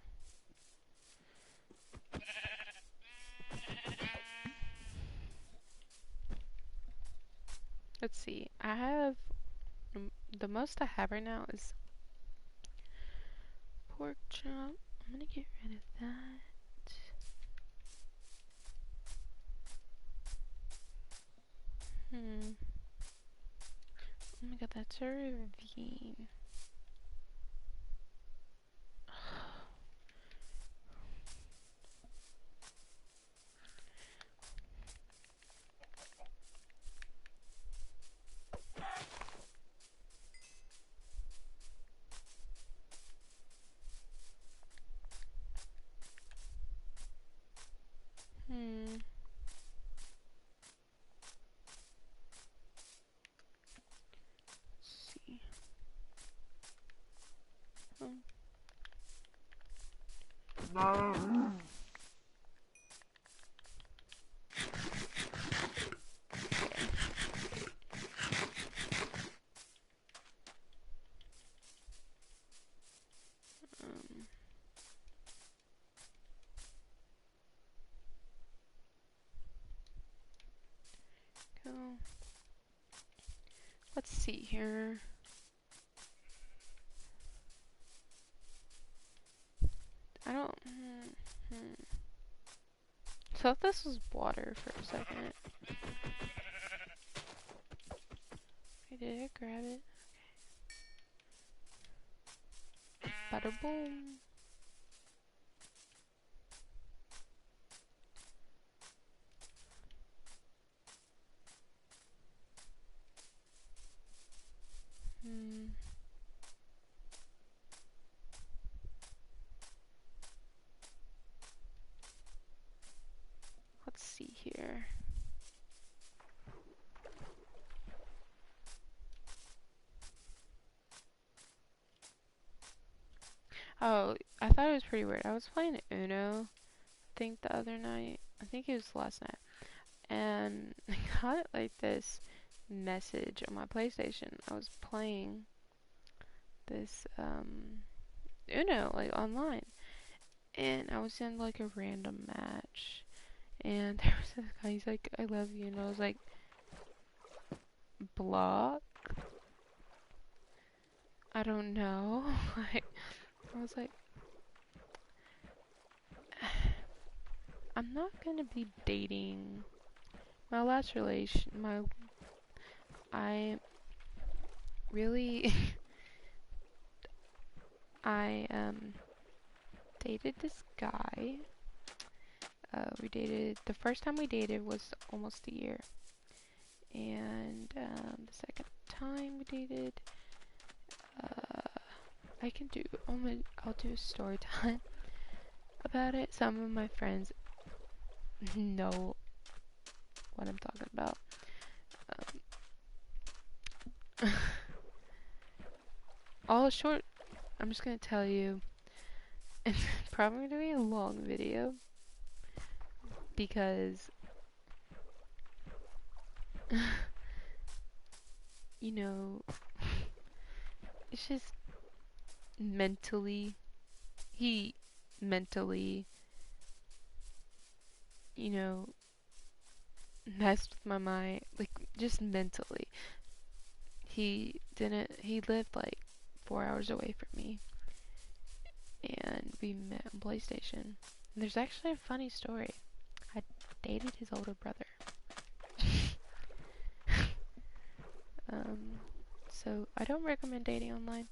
Let's see. I have the most I have right now is pork chop. I'm gonna get rid of that. Oh my god, that's a ravine. Let's see. Go. Let's see here. I don't. Thought this was water for a second. I did grab it. Okay. Bada boom. Let's see here. Oh, I thought it was pretty weird. I was playing Uno, I think the other night. I think it was last night. And I got like this message on my PlayStation. I was playing this Uno like online. And I was in like a random match. And there was this guy, he's like, I love you. And I was like, block? I don't know. Like, I was like, I'm not gonna be dating. My last relation, I really, I, dated this guy. The first time we dated was almost a year. And, the second time we dated, I can do, I'll do a story time about it. Some of my friends know what I'm talking about. All short, I'm just gonna tell you, it's probably gonna be a long video because, you know, it's just mentally, he mentally, you know, messed with my mind, like, just mentally. He lived like 4 hours away from me, and we met on PlayStation. And there's actually a funny story. I dated his older brother. So I don't recommend dating online,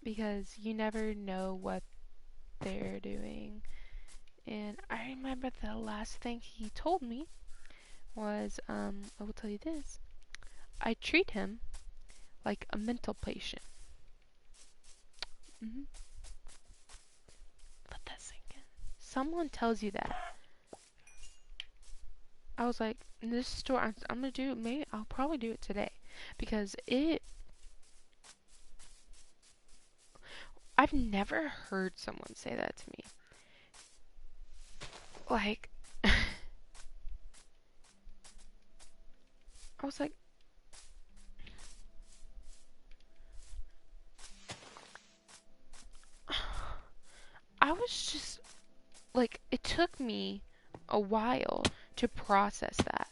because you never know what they're doing. And I remember the last thing he told me was, I will tell you this, I treat him like a mental patient. Let that sink in. Someone tells you that. I was like, in this store, I'm gonna do it, maybe I'll probably do it today. Because I've never heard someone say that to me. Like, I was like, I was just, like, it took me a while to process that.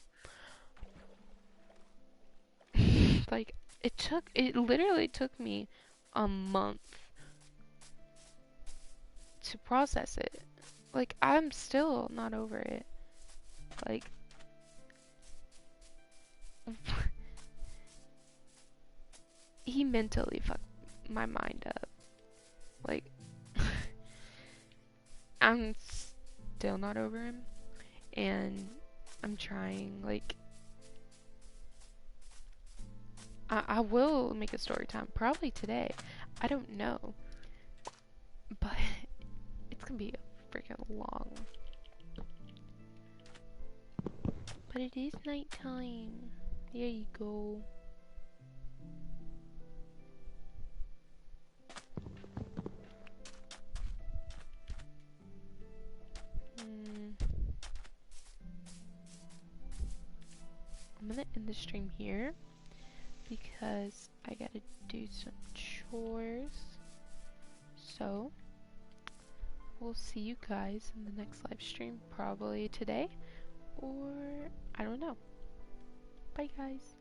Like, it literally took me a month to process it. Like, I'm still not over it. Like, he mentally fucked my mind up. Like, I'm still not over him, and I'm trying, like, I will make a story time, probably today. I don't know. But it's gonna be a freaking long. But it is nighttime. There you go. I'm gonna end the stream here because I gotta do some chores. So, we'll see you guys in the next live stream, probably today, or I don't know. Bye, guys.